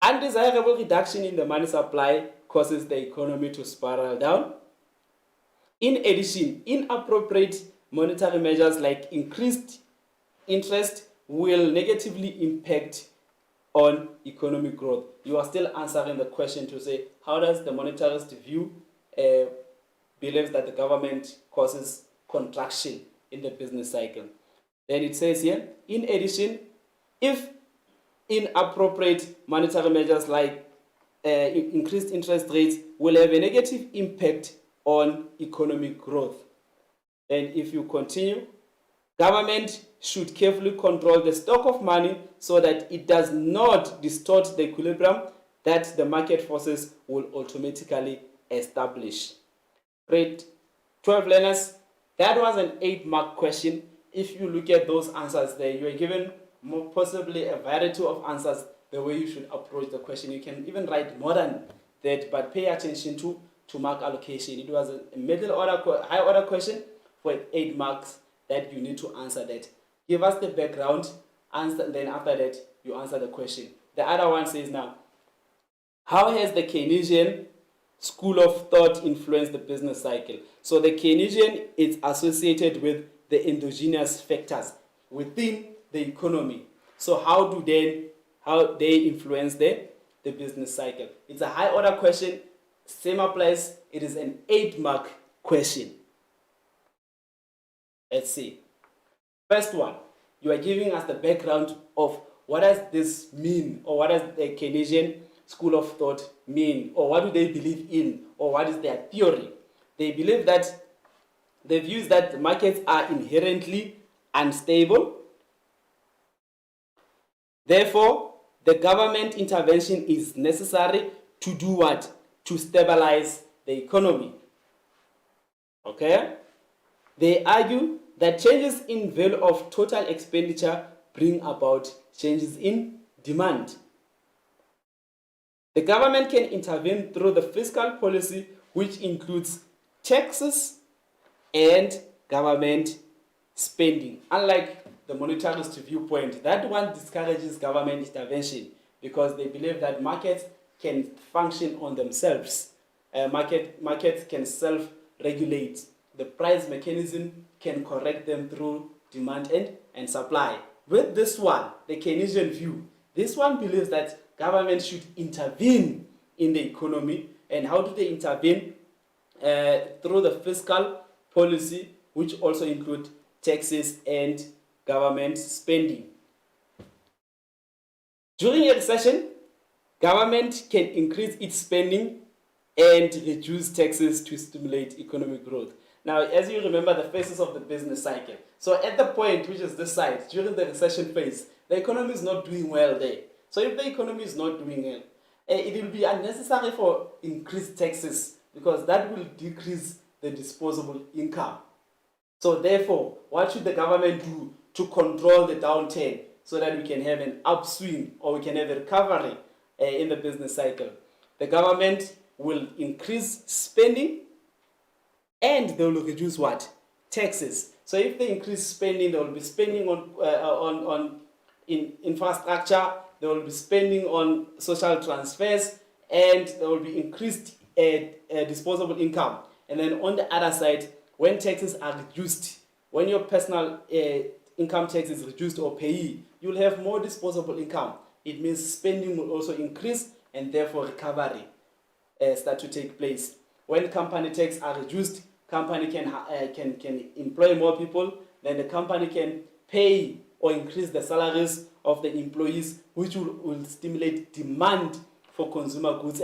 Undesirable reduction in the money supply causes the economy to spiral down. In addition, inappropriate monetary measures like increased interest will negatively impact on economic growth. You are still answering the question to say, how does the monetarist view believes that the government causes contraction in the business cycle? Then it says here, in addition, if inappropriate monetary measures like increased interest rates will have a negative impact on economic growth. Then if you continue, government should carefully control the stock of money so that it does not distort the equilibrium that the market forces will automatically establish. Grade 12 learners, that was an 8-mark question. If you look at those answers there, you are given more possibly a variety of answers the way you should approach the question. You can even write more than that, but pay attention to mark allocation. It was a middle order, high order question for 8 marks that you need to answer that. Give us the background, answer, then after that, you answer the question. The other one says now, how has the Keynesian school of thought influenced the business cycle? So the Keynesian is associated with the endogenous factors within the economy. So how they influence the business cycle? It's a high order question. Same applies. It is an 8-mark question. Let's see. First one, you are giving us the background of what does this mean, or what does the Keynesian school of thought mean, or what do they believe in, or what is their theory? They believe that the views that the markets are inherently unstable. Therefore, the government intervention is necessary to do what? To stabilize the economy. Okay? They argue that changes in value of total expenditure bring about changes in demand. The government can intervene through the fiscal policy, which includes taxes and government spending. Unlike the monetarist viewpoint, that one discourages government intervention because they believe that markets can function on themselves. Markets can self-regulate. The price mechanism can correct them through demand and supply. With this one, the Keynesian view, this one believes that government should intervene in the economy. And how do they intervene? Through the fiscal policy, which also include taxes and government spending. During a recession, government can increase its spending and reduce taxes to stimulate economic growth. Now, as you remember the phases of the business cycle, so at the point, which is this side, during the recession phase, the economy is not doing well there. So if the economy is not doing well, it will be unnecessary for increased taxes because that will decrease the disposable income. So therefore, what should the government do to control the downturn so that we can have an upswing or we can have a recovery in the business cycle? The government will increase spending and they will reduce what? Taxes. So if they increase spending, they will be spending on infrastructure, they will be spending on social transfers, and there will be increased disposable income. And then on the other side, when taxes are reduced, when your personal income tax is reduced or payee, you'll have more disposable income. It means spending will also increase and therefore recovery start to take place. When company tax are reduced, company can employ more people, then the company can pay or increase the salaries of the employees, which will stimulate demand for consumer goods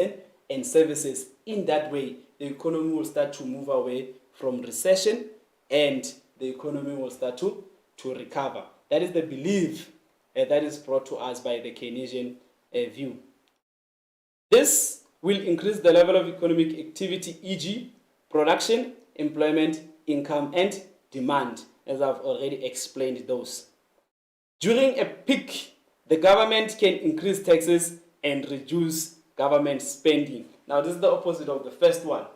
and services. In that way, the economy will start to move away from recession and the economy will start to recover. That is the belief that is brought to us by the Keynesian view. This will increase the level of economic activity, e.g., production, employment, income, and demand, as I've already explained those. During a peak, the government can increase taxes and reduce government spending. Now, this is the opposite of the first one.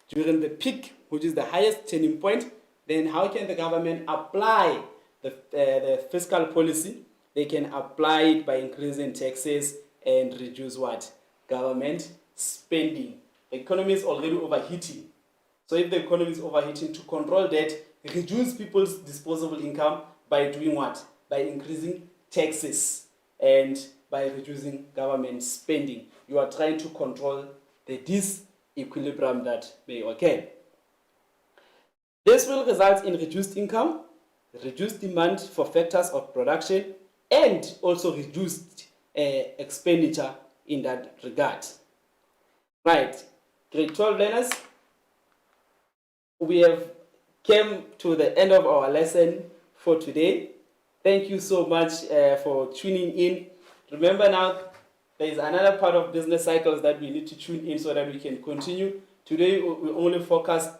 During the peak, which is the highest turning point, then how can the government apply the fiscal policy? They can apply it by increasing taxes and reduce what? Government spending. The economy is already overheating. So if the economy is overheating, to control that, reduce people's disposable income by doing what? By increasing taxes and by reducing government spending. You are trying to control the disequilibrium that may occur. This will result in reduced income, reduced demand for factors of production, and also reduced expenditure in that regard. Right, grade 12 learners, we have come to the end of our lesson for today. Thank you so much for tuning in. Remember now, there is another part of business cycles that we need to tune in so that we can continue. Today, we only focused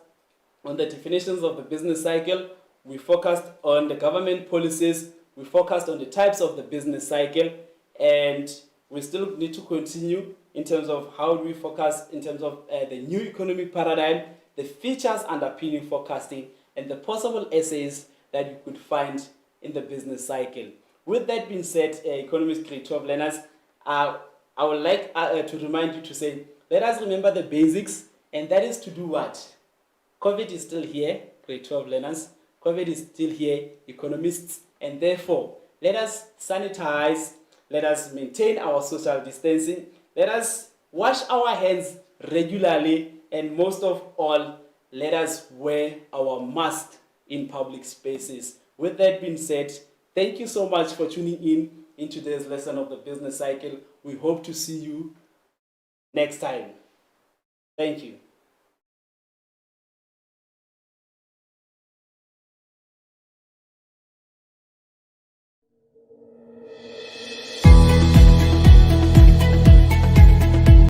on the definitions of the business cycle. We focused on the government policies. We focused on the types of the business cycle. And we still need to continue in terms of how do we focus in terms of the new economic paradigm, the features underpinning forecasting, and the possible essays that you could find in the business cycle. With that being said, economics grade 12 learners, I would like to remind you to say, let us remember the basics, and that is to do what? COVID is still here, grade 12 learners. COVID is still here, economists, and therefore, let us sanitize, let us maintain our social distancing, let us wash our hands regularly, and most of all, let us wear our mask in public spaces. With that being said, thank you so much for tuning in today's lesson of the business cycle. We hope to see you next time. Thank you.